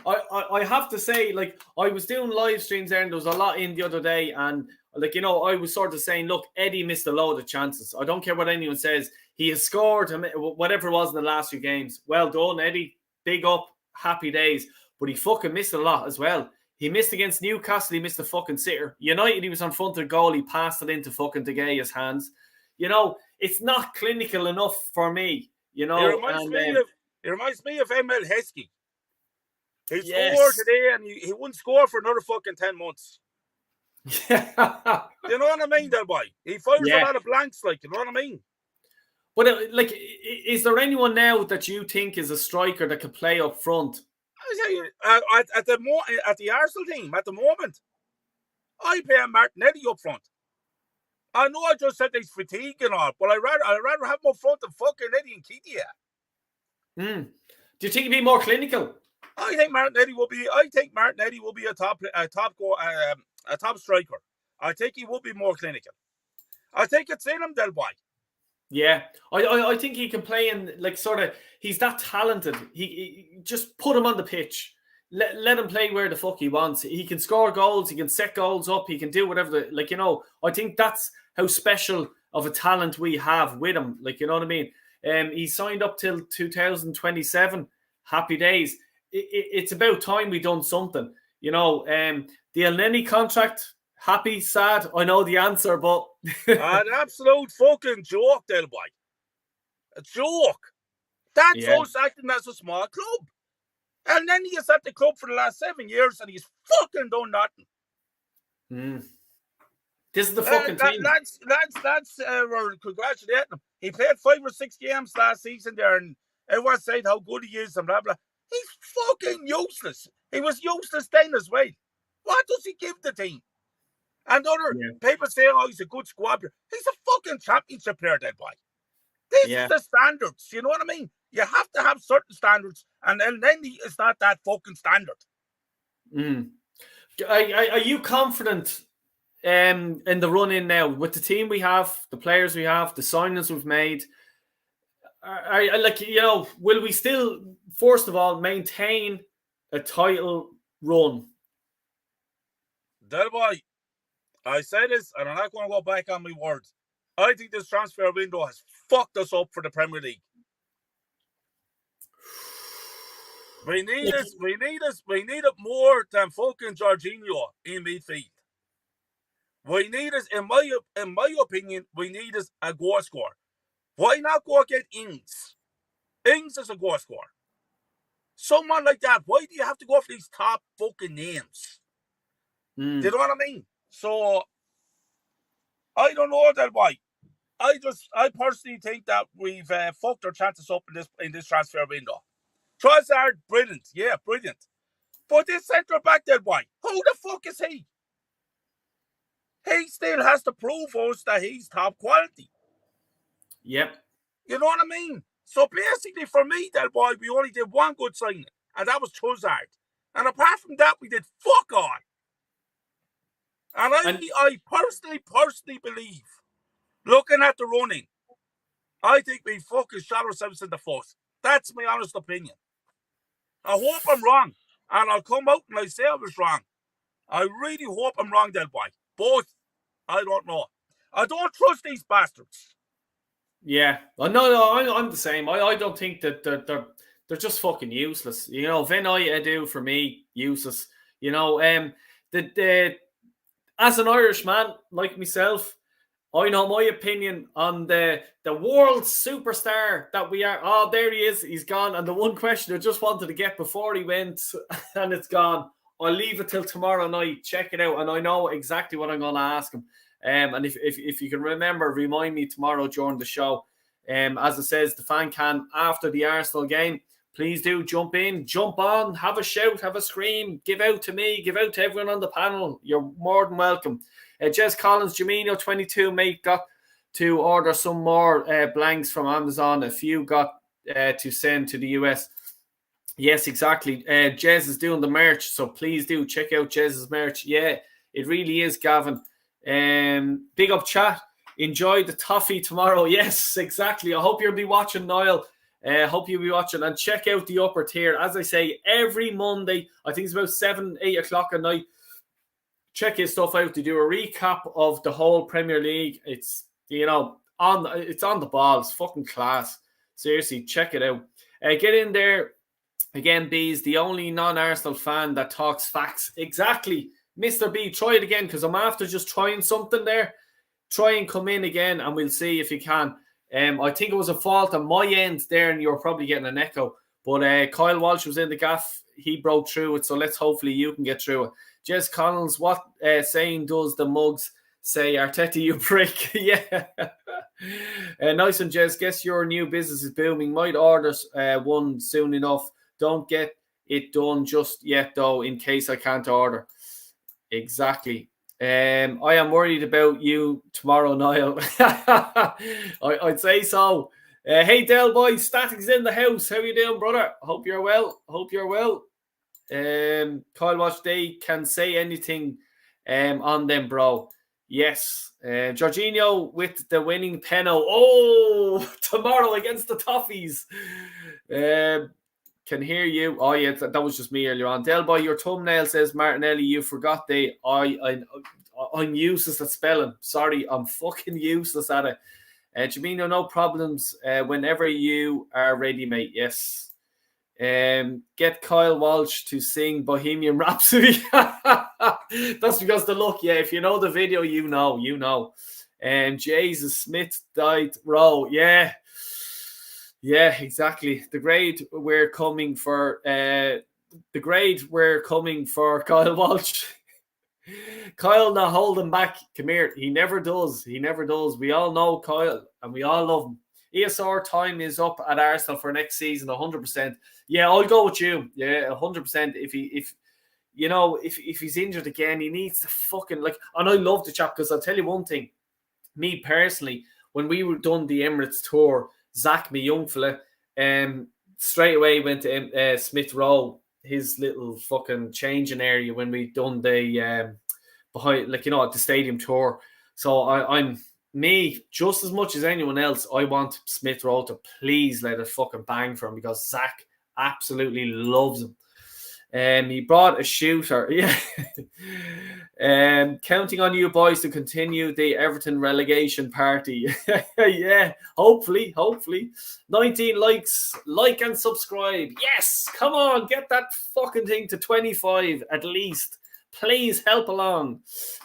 I have to say, like, I was doing live streams there and there was a lot in the other day, and like, you know, I was sort of saying, look, Eddie missed a load of chances. I don't care what anyone says. He has scored whatever it was in the last few games. Well done, Eddie. Big up, happy days. But he fucking missed a lot as well. He missed against Newcastle. He missed a fucking sitter. United, he was on front of goal. He passed it into fucking De Gea's hands. You know, it's not clinical enough for me. You know, it reminds me of Emil Heskey. He scored today and he wouldn't score for another fucking 10 months. Yeah. You know what I mean, that boy? He fires a lot of blanks, like, you know what I mean? But, like, is there anyone now that you think is a striker that could play up front? I tell you, at the Arsenal team, at the moment, I play Martinelli up front. I know I just said he's fatigue and all, but I'd rather have him up front than fucking Eddie and Ketia. Do you think he'd be more clinical? I think Martinelli will be a top striker. I think he will be more clinical. I think it's in him, Del Boy. Yeah, I think he can play in, like, sort of, he's that talented. He just put him on the pitch. Let him play where the fuck he wants. He can score goals. He can set goals up. He can do whatever. Like, you know, I think that's how special of a talent we have with him. Like, you know what I mean? He signed up till 2027. Happy days. It's about time we done something. You know, the Elneny contract, happy, sad? I know the answer, but... An absolute fucking joke, Del Boy. A joke. That's us acting as a small club. And then he is at the club for the last 7 years and he's fucking done nothing. This is the fucking team. Lads, we're congratulating him. He played 5 or 6 games last season there and everyone said how good he is and blah, blah. He's fucking useless. He was useless then as well. What does he give the team? And other people say, oh, he's a good squad player. He's a fucking championship player, that boy. This is the standards. You know what I mean? You have to have certain standards, and then he is not that fucking standard. Are you confident in the run-in now with the team we have, the players we have, the signings we've made? Like, you know, will we still, first of all, maintain a title run? Del Boy, I say this, and I'm not going to go back on my words. I think this transfer window has fucked us up for the Premier League. We need it more than fucking Jorginho in midfield. We need us, in my opinion, we need us a goal scorer. Why not go get Ings? Ings is a goal scorer. Someone like that. Why do you have to go for these top fucking names? Do you know what I mean? So, I don't know that why. I personally think that we've fucked our chances up in this transfer window. Trossard, brilliant. Yeah, brilliant. But this centre back there, why? Who the fuck is he? He still has to prove us that he's top quality. Yep. You know what I mean? So basically, for me, that boy, we only did one good signing, and that was Trossard. And apart from that, we did fuck all. And I personally believe, looking at the running, I think we fucking shot ourselves in the foot. That's my honest opinion. I hope I'm wrong, and I'll come out and I say I was wrong. I really hope I'm wrong, Del Boy. But I don't know. I don't trust these bastards. Yeah, no, I'm the same. I don't think that they're just fucking useless. You know, Vinay Edu for me, useless. You know, as an Irish man like myself, I know my opinion on the world superstar that we are. Oh, there he is. He's gone. And the one question I just wanted to get before he went, and it's gone. I'll leave it till tomorrow night. Check it out, and I know exactly what I'm going to ask him. And if you can remember, remind me tomorrow during the show. As it says, the fan can after the Arsenal game. Please do jump in, jump on, have a shout, have a scream, give out to me, give out to everyone on the panel. You're more than welcome. Jez Collins, Jamino 22, mate, got to order some more blanks from Amazon. A few got to send to the US. Yes, exactly. Jez is doing the merch, so please do check out Jez's merch. Yeah, it really is, Gavin. Big up chat. Enjoy the toffee tomorrow. Yes, exactly. I hope you'll be watching, Niall. Hope you'll be watching, and check out the upper tier. As I say, every Monday, I think it's about 7, 8 o'clock at night. Check his stuff out to do a recap of the whole Premier League. It's, you know, it's on the ball. It's fucking class. Seriously, check it out. Get in there. Again, B is the only non-Arsenal fan that talks facts. Exactly. Mr. B, try it again, because I'm after just trying something there. Try and come in again, and we'll see if you can. I think it was a fault on my end there, and you were probably getting an echo. But Kyle Walsh was in the gaff. He broke through it, so let's hopefully you can get through it. Jez Connells, what saying does the mugs say? Arteta, you prick. Yeah. Nice one, Jez. Guess your new business is booming. Might order one soon enough. Don't get it done just yet, though, in case I can't order. Exactly. I am worried about you tomorrow, Niall. I'd say so. Hey, Del boy, Static's in the house. How you doing, brother? Hope you're well. Kyle Walsh, they can say anything on them, bro. Yes. Jorginho with the winning penno. Oh, tomorrow against the Toffees. Can hear you. Oh, yeah, that was just me earlier on. Delboy, your thumbnail says Martinelli. You forgot I'm useless at spelling. Sorry, I'm fucking useless at it. Jamino, no problems. Whenever you are ready, mate. Yes. Get Kyle Walsh to sing Bohemian Rhapsody. That's because the look. Yeah, if you know the video, you know. Jesus Smith died. Row. Yeah. Yeah, exactly. The grade we're coming for Kyle Walsh. Kyle not holding back. Come here. He never does. We all know Kyle and we all love him. ESR time is up at Arsenal for next season, 100%. Yeah, I'll go with you. Yeah, 100%. If he's injured again, he needs to fucking and I love the chap because I'll tell you one thing. Me personally, when we were done the Emirates tour, Zach, my young fella, straight away went to Smith Row, his little fucking changing area when we done the behind, the stadium tour. So I'm just as much as anyone else. I want Smith Row to please let it fucking bang for him because Zach absolutely loves him. He brought a shooter. Yeah. Counting on you boys to continue the Everton relegation party. Yeah, hopefully. 19 likes, like and subscribe. Yes, come on, get that fucking thing to 25 at least. Please help along.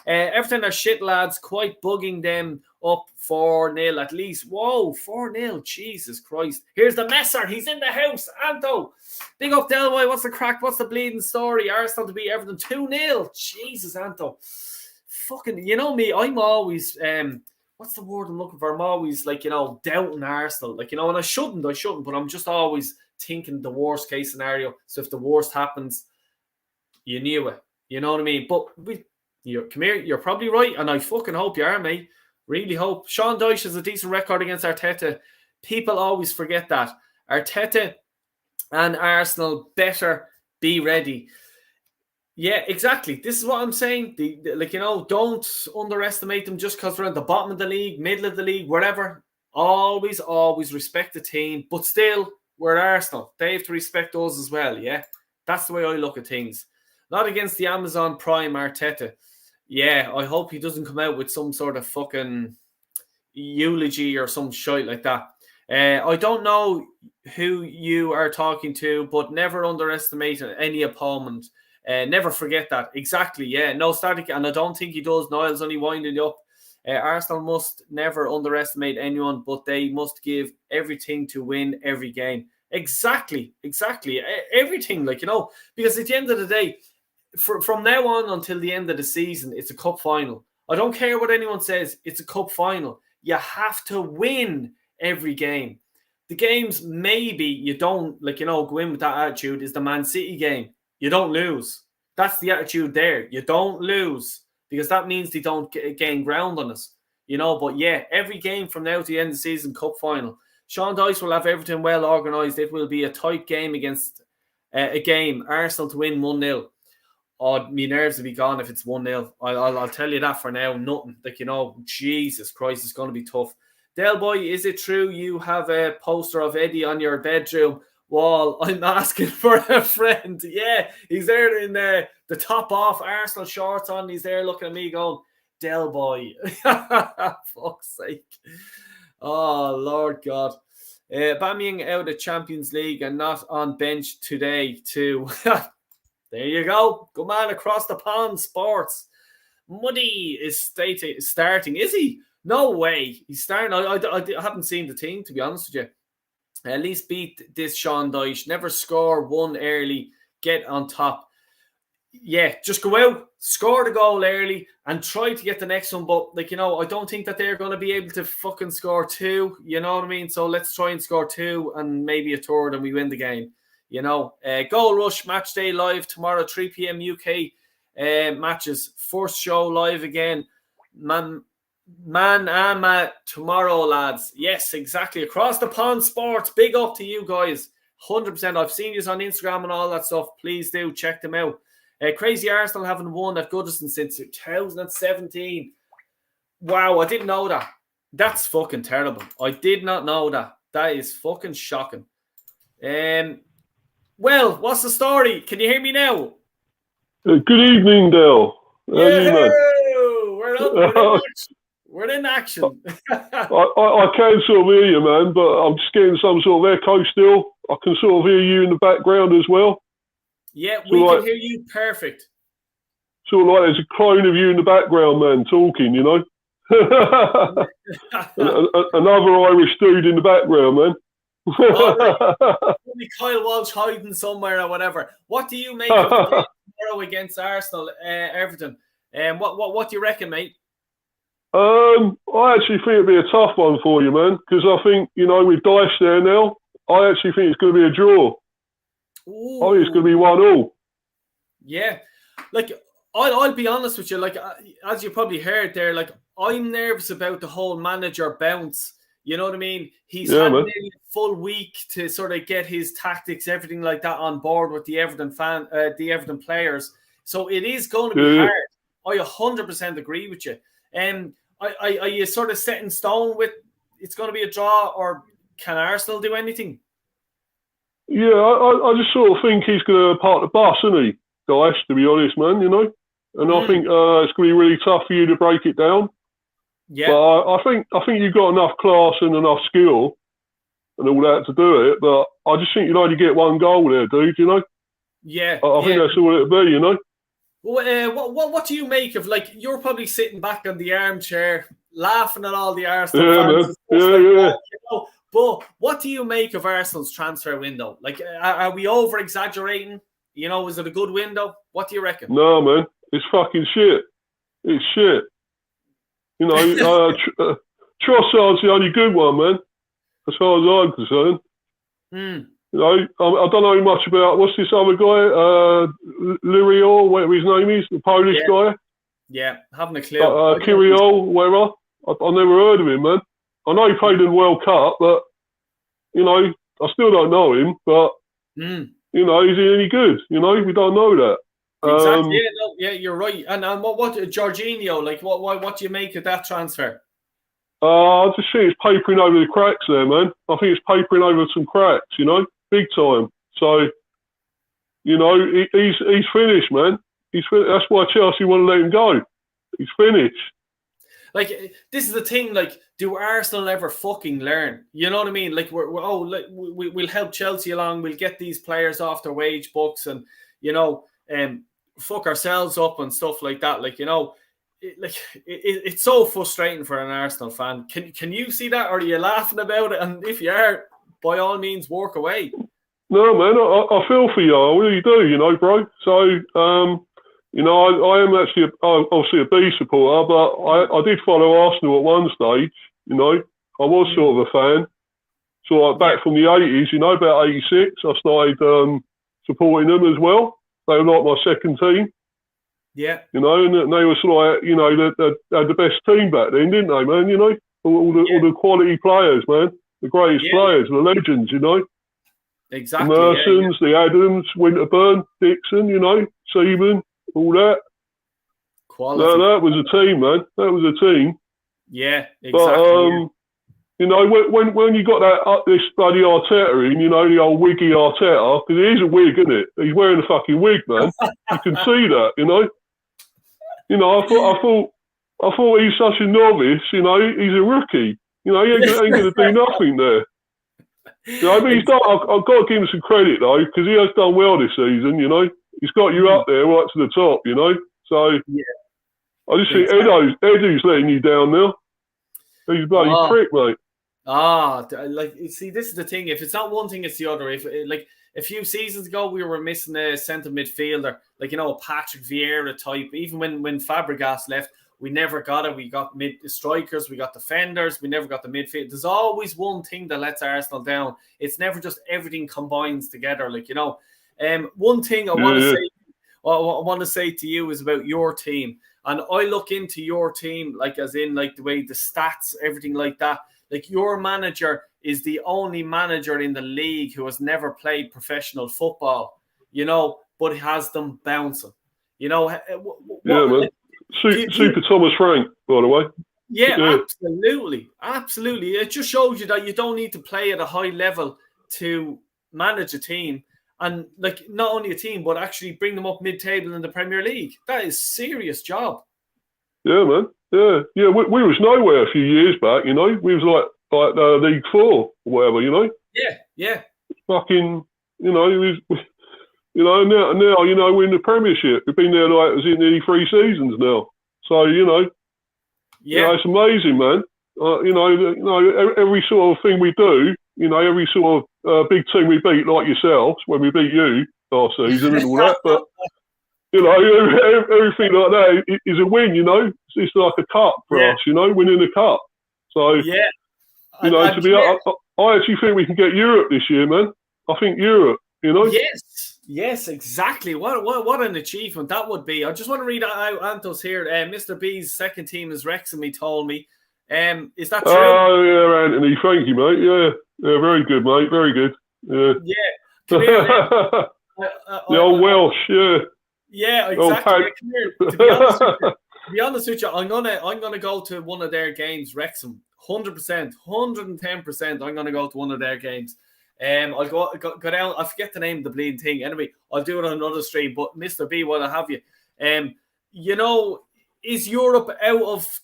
Everton are shit, lads. Quite bugging them up 4-0 at least. Whoa, 4-0. Jesus Christ. Here's the messer. He's in the house. Anto. Big up, Delboy. What's the crack? What's the bleeding story? Arsenal to beat Everton 2-0. Jesus, Anto. Fucking, you know me. I'm always, what's the word I'm looking for? I'm always doubting Arsenal. And I shouldn't, but I'm just always thinking the worst case scenario. So if the worst happens, you knew it. You know what I mean? But come here, you're probably right, and I fucking hope you are, mate. Really hope. Sean Dyche has a decent record against Arteta. People always forget that. Arteta and Arsenal better be ready. Yeah, exactly. This is what I'm saying. Don't underestimate them just because we're at the bottom of the league, middle of the league, wherever. Always respect the team. But still, we're Arsenal. They have to respect us as well, yeah? That's the way I look at things. Not against the Amazon Prime Arteta. Yeah, I hope he doesn't come out with some sort of fucking eulogy or some shit like that. I don't know who you are talking to, but never underestimate any opponent. Never forget that. Exactly, yeah. No static, and I don't think he does. Niall's only winding you up. Arsenal must never underestimate anyone, but they must give everything to win every game. Exactly. Everything, because at the end of the day, from now on until the end of the season, it's a cup final. I don't care what anyone says. It's a cup final. You have to win every game. The games maybe you don't, go in with that attitude is the Man City game. You don't lose. That's the attitude there. You don't lose because that means they don't gain ground on us. you know. But yeah, every game from now to the end of the season, cup final, Sean Dyche will have everything well organised. It will be a tight game against Arsenal to win 1-0. Oh, my nerves will be gone if it's 1-0. I'll tell you that for now. Nothing. Like, you know, Jesus Christ, it's going to be tough. Del Boy, is it true you have a poster of Eddie on your bedroom wall? I'm asking for a friend. Yeah, he's there in the top off, Arsenal shorts on. He's there looking at me going, Del Boy. Fuck's sake. Oh, Lord God. Bamiyang out of Champions League and not on bench today too. There you go. Good man across the pond, sports. Muddy is starting. Is he? No way. He's starting. I haven't seen the team, to be honest with you. At least beat this Sean Dyche. Never score one early. Get on top. Yeah, just go out, score the goal early, and try to get the next one. But, like, you know, I don't think that they're going to be able to fucking score two. You know what I mean? So let's try and score two and maybe a third and we win the game. You know, Goal Rush Match Day live tomorrow, 3 p.m. UK matches. First show live again. Man, tomorrow, lads. Yes, exactly. Across the pond, sports. Big up to you guys. 100%. I've seen you on Instagram and all that stuff. Please do check them out. Crazy Arsenal haven't won at Goodison since 2017. Wow, I didn't know that. That's fucking terrible. I did not know that. That is fucking shocking. Well, what's the story? Can you hear me now? Good evening, Dale. Yeah, we're in action. I can sort of hear you, man, but I'm just getting some sort of echo still. I can sort of hear you in the background as well. Yeah, we can hear you perfect. Sort of like there's a clone of you in the background, man, talking, you know. Another Irish dude in the background, man. Kyle Walsh hiding somewhere or whatever. What do you make of the game tomorrow against Arsenal, Everton? What do you reckon, mate? I actually think it'd be a tough one for you, man, because I think, you know, with Dyche there now, I actually think it's going to be a draw. Ooh. I think it's going to be 1-1. Yeah, like I'll be honest with you, like as you probably heard there, like I'm nervous about the whole manager bounce. You know what I mean? He's had nearly a full week to sort of get his tactics, everything like that on board with the Everton Everton players. So it is going to be hard. I 100% agree with you. Are you sort of set in stone with it's going to be a draw, or can Arsenal do anything? Yeah, I just sort of think he's going to park the bus, isn't he, Dyche, to be honest, man, you know? And I think it's going to be really tough for you to break it down. Yeah, but I think you've got enough class and enough skill and all that to do it. But I just think you'd only get one goal there, dude. You know? Yeah, I think that's all it'd be. You know? Well, what do you make of, like, you're probably sitting back on the armchair laughing at all the Arsenal fans? Yeah. That, you know? But what do you make of Arsenal's transfer window? Like, are we over exaggerating? You know, is it a good window? What do you reckon? No, man, it's fucking shit. It's shit. You know, Trossard's the only good one, man, as far as I'm concerned. You know, I don't know much about, what's this other guy, Liriol, whatever his name is, the Polish guy. Yeah, haven't a clue. Kiriol, whatever. I never heard of him, man. I know he played in the World Cup, but, you know, I still don't know him. But, you know, is he any good? You know, we don't know that. Exactly. Yeah, you're right. And what Jorginho, like, what do you make of that transfer? I just think it's papering over the cracks there, man. I think it's papering over some cracks, you know, big time. So, you know, he's finished, man. That's why Chelsea want to let him go. He's finished. Like, this is the thing. Like, do Arsenal ever fucking learn? You know what I mean? Like, we'll help Chelsea along. We'll get these players off their wage books, and, you know, fuck ourselves up and stuff like that. Like, you know, it's so frustrating for an Arsenal fan. Can you see that, or are you laughing about it? And if you are, by all means, walk away. No, man, I feel for you. I really do, you know, bro. So, you know, I am actually obviously a B supporter, but I did follow Arsenal at one stage, you know. I was sort of a fan. So like back from the 80s, you know, about 86, I started supporting them as well. They were like my second team. Yeah. You know, and they were sort of, you know, they had the best team back then, didn't they, man? You know, all the quality players, man, the greatest players, the legends, you know. Exactly. The Mersons, the Adams, Winterburn, Dixon, you know, Seaman, all that. Quality. No, that was a team, man. That was a team. Yeah, exactly. But you know, when you got this bloody Arteta in, you know, the old wiggy Arteta, because he is a wig, isn't it? He's wearing a fucking wig, man. You can see that, you know. You know, I thought he's such a novice. You know, he's a rookie. You know, he ain't going to do nothing there. You know, I mean, I've got to give him some credit though, because he has done well this season. You know, he's got you up there right to the top. You know, so I just think Edu's letting you down now. He's a bloody prick, mate. Like, see, this is the thing. If it's not one thing, it's the other. If like a few seasons ago, we were missing a centre midfielder, like, you know, a Patrick Vieira type. Even when Fabregas left, we never got it. We got strikers, we got defenders, we never got the midfield. There's always one thing that lets Arsenal down. It's never just everything combines together, like, you know. One thing I want to say to you is about your team, and I look into your team, like, as in, like, the way the stats, everything like that. Like, your manager is the only manager in the league who has never played professional football, you know, but has them bouncing. You know, man. Super Thomas Frank, by the way. Yeah, absolutely. Absolutely. It just shows you that you don't need to play at a high level to manage a team. And, like, not only a team, but actually bring them up mid-table in the Premier League. That is a serious job. Yeah, man. Yeah. We was nowhere a few years back, you know. We was like League 4 or whatever, you know. Yeah. Fucking, you know, you know, now, you know, we're in the Premiership. We've been there, like, it was in nearly 3 seasons now. So, you know, you know, it's amazing, man. You know, every sort of thing we do, you know, every sort of big team we beat, like yourselves, when we beat you last season and all that, but, you know, everything like that is a win, you know. It's like a cup for us, you know, winning the cup. So, you know, I actually think we can get Europe this year, man. I think Europe, you know. Yes, exactly. What an achievement that would be. I just want to read out Antos here. Mr. B's second team is Wrexham, he told me. Is that true? Oh, yeah, Anthony. Thank you, mate. Yeah, very good, mate. Very good. Yeah. Come here, the old Welsh, yeah. Yeah, exactly. Come here. To be honest with you, I'm gonna go to one of their games, Wrexham. 100%, 110%. I'm gonna go to one of their games. I'll go down. I forget the name of the bleeding thing. Anyway, I'll do it on another stream. But Mr. B, while I have you, you know, is Europe out of,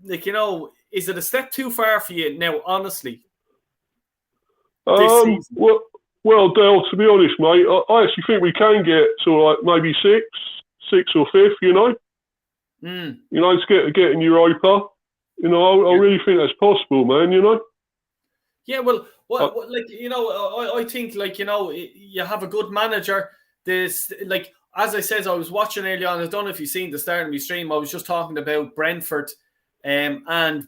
like, you know, is it a step too far for you now? Honestly, well, Dale, to be honest, mate, I actually think we can get sort of like maybe sixth or fifth. You know, you know, to get in Europa. You know, I really think that's possible, man. You know. Yeah, well, like, you know, I think, like, you know, you have a good manager. This, like, as I said, I was watching earlier on. I don't know if you've seen the start of my stream. I was just talking about Brentford and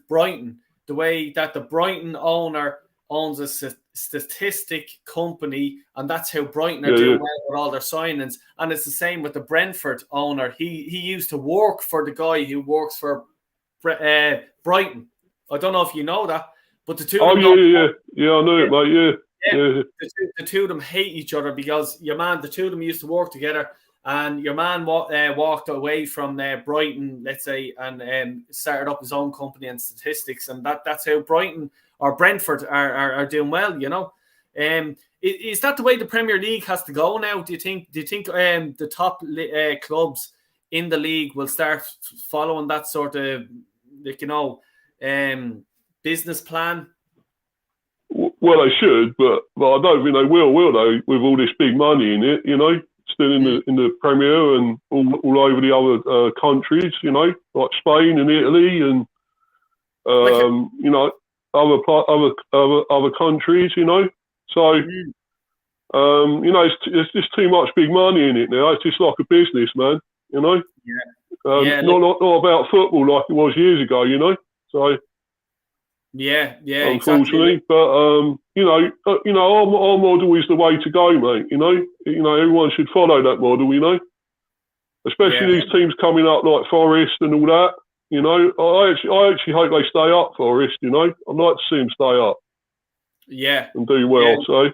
Brighton. The way that the Brighton owner owns a statistic company, and that's how Brighton are doing well with all their signings. And it's the same with the Brentford owner. He used to work for the guy who works for Brighton. I don't know if you know that. But the two of them I know it, mate. Yeah. The two of them hate each other because the two of them used to work together, and your man walked away from Brighton, let's say, and started up his own company and statistics, and that's how Brighton or Brentford are doing well, you know. Is that the way the Premier League has to go now? Do you think the top clubs in the league will start following that sort of, like, you know, business plan? Well, they should, but I don't think they will they? With all this big money in it, you know, still in the Premier and all over the other countries, you know, like Spain and Italy and you know, other countries, you know. So you know, it's just too much big money in it now. It's just like a business, man. You know. Not about football like it was years ago, you know. So. Yeah, unfortunately, exactly. But you know, our model is the way to go, mate. You know, everyone should follow that model. You know. Especially these teams coming up like Forest and all that. You know, I actually hope they stay up, Forest. You know, I'd like to see them stay up. Yeah. And do well. Yeah. So.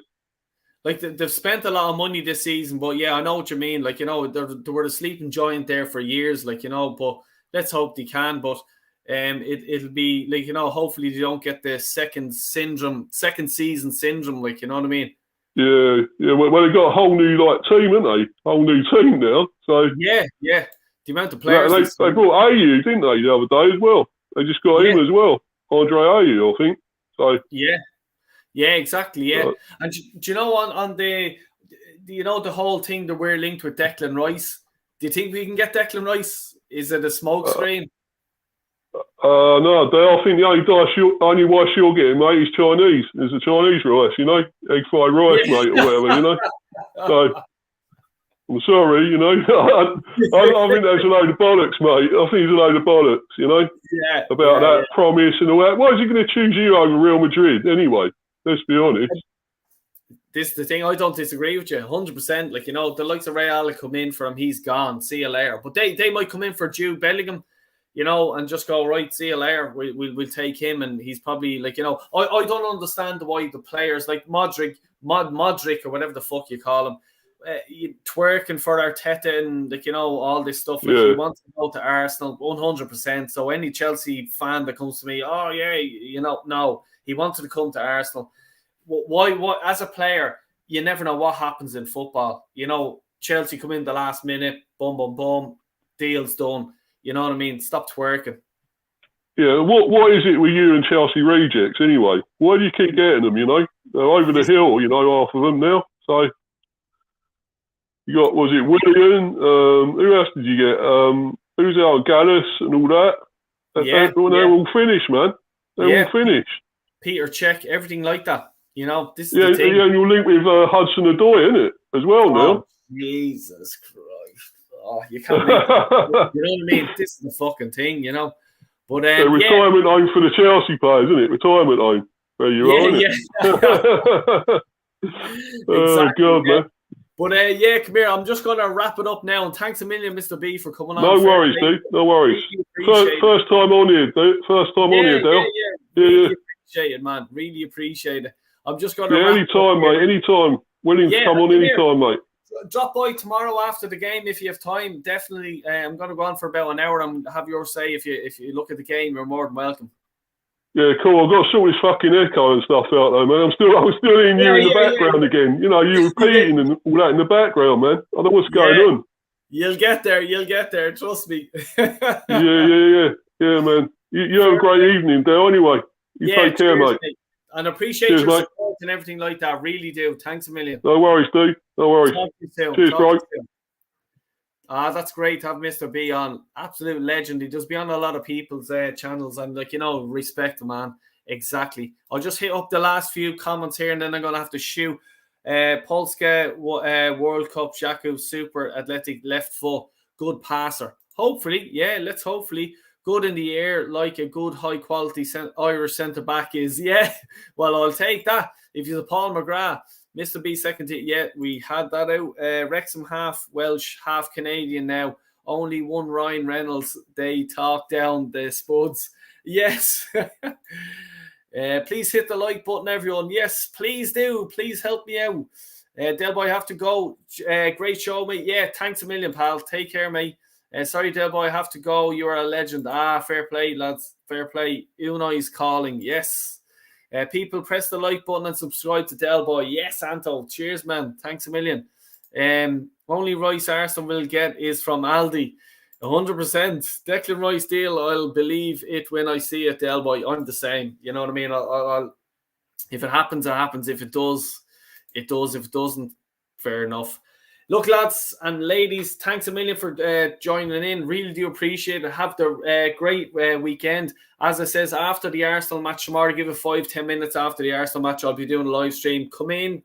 Like, they've spent a lot of money this season, but yeah, I know what you mean. Like, you know, they were a sleeping giant there for years, like, you know, but let's hope they can. But it'll be, like, you know, hopefully they don't get the second season syndrome, like, you know what I mean? Yeah. Well, they got a whole new, like, team, haven't they? Whole new team now, so... Yeah. The amount of players... They brought Ayew, didn't they, the other day as well? They just got him as well. Andre Ayew, I think. So... Yeah, exactly. Yeah, and do you know on the, you know, the whole thing that we're linked with Declan Rice? Do you think we can get Declan Rice? Is it a smoke screen? No, I think the only rice you'll get, mate, is Chinese. It's a Chinese rice, you know, egg fried rice, mate, or whatever, you know. So I'm sorry, you know. I think that's a load of bollocks, mate. I think it's a load of bollocks, you know. About that promise and all that. Why is he going to choose you over Real Madrid anyway? Let's be honest. This is the thing. I don't disagree with you 100%. Like, you know, the likes of Real come in for him. He's gone. See you later. But they might come in for Jude Bellingham, you know, and just go, right, see you later. We'll take him. And he's probably, like, you know, I don't understand why the players like Modric or whatever the fuck you call him, twerking for Arteta and, like, you know, all this stuff. Like, he wants to go to Arsenal 100%. So any Chelsea fan that comes to me, oh yeah, you know, no. He wanted to come to Arsenal. Why? As a player, you never know what happens in football. You know, Chelsea come in the last minute, boom, boom, boom, deal's done. You know what I mean? Stop twerking. Yeah, what is it with you and Chelsea rejects anyway? Why do you keep getting them, you know? They're over the hill, you know, half of them now. So, you got, was it Willian? Who else did you get? Who's out? Gallus and all that? They're all finished, man. They're all finished. Peter Cech, everything like that. You know, this is the thing. Yeah, and you'll link with Hudson-Odoi, isn't it, as well now? Jesus Christ. Oh, you can't make it. You know what I mean? This is the fucking thing, you know. But retirement home for the Chelsea players, isn't it? Retirement home. There you are, isn't it? Exactly, God, man. But come here. I'm just going to wrap it up now. And thanks a million, Mr. B, for coming on. No worries, dude. No worries. First time on here, dude. First time on here, Dale. Really appreciate it, man. Really appreciate it. I'm just going to. Anytime, mate. Anytime. Willing to come on anytime, mate. Drop by tomorrow after the game if you have time. Definitely. I'm going to go on for about an hour and have your say. If you look at the game, you're more than welcome. Yeah, cool. I've got to sort this fucking echo and stuff out though, man. I'm still hearing you in the background again. You know, you repeating and all that in the background, man. I don't know what's going on. You'll get there. Trust me. Yeah, man. You have a great evening, Dale. Anyway, you take care, mate. And appreciate your support and everything like that. Really do. Thanks a million. No worries, dude. No worries. Talk to you soon. Cheers, bro. That's great to have Mr. B on. Absolute legend. He does be on a lot of people's channels and, like, you know, respect him, man. Exactly. I'll just hit up the last few comments here and then I'm going to have to shoot. Polska World Cup, Xhaka, super athletic left foot, good passer. Hopefully, let's hopefully. Good in the air, like a good high-quality Irish centre-back is. Yeah, well, I'll take that. If you're Paul McGrath, Mr. B second team, we had that out. Wrexham half Welsh, half Canadian now. Only one Ryan Reynolds. They talk down the Spuds. Yes. Please hit the like button, everyone. Yes, please do. Please help me out. Del Boy, I have to go. Great show, mate. Yeah, thanks a million, pal. Take care, mate. Sorry, Del Boy, I have to go. You're a legend. Fair play, lads. Fair play. Unai's calling. Yes. People, press the like button and subscribe to Del Boy. Yes, Anto. Cheers, man. Thanks a million. Only Rice Arsenal will get is from Aldi. 100%. Declan Rice deal, I'll believe it when I see it, Del Boy. I'm the same. You know what I mean? I'll if it happens, it happens. If it does, it does. If it doesn't, fair enough. Look, lads and ladies, thanks a million for joining in. Really do appreciate it. Have the great weekend. As I says, after the Arsenal match tomorrow, give it 5-10 minutes after the Arsenal match, I'll be doing a live stream. Come in,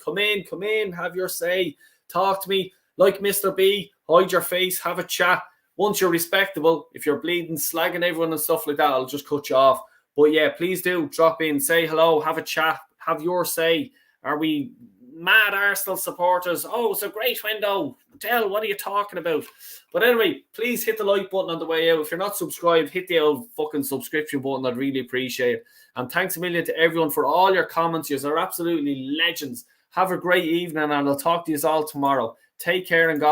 have your say. Talk to me like Mr. B. Hide your face, have a chat. Once you're respectable, if you're bleeding, slagging everyone and stuff like that, I'll just cut you off. But yeah, please do drop in, say hello, have a chat, have your say. Are we mad Arsenal supporters, oh, it's a great window. Dell, what are you talking about? But anyway, please hit the like button on the way out. If you're not subscribed, hit the old fucking subscription button. I'd really appreciate it. And thanks a million to everyone for all your comments. You are absolutely legends. Have a great evening, and I'll talk to you all tomorrow. Take care and God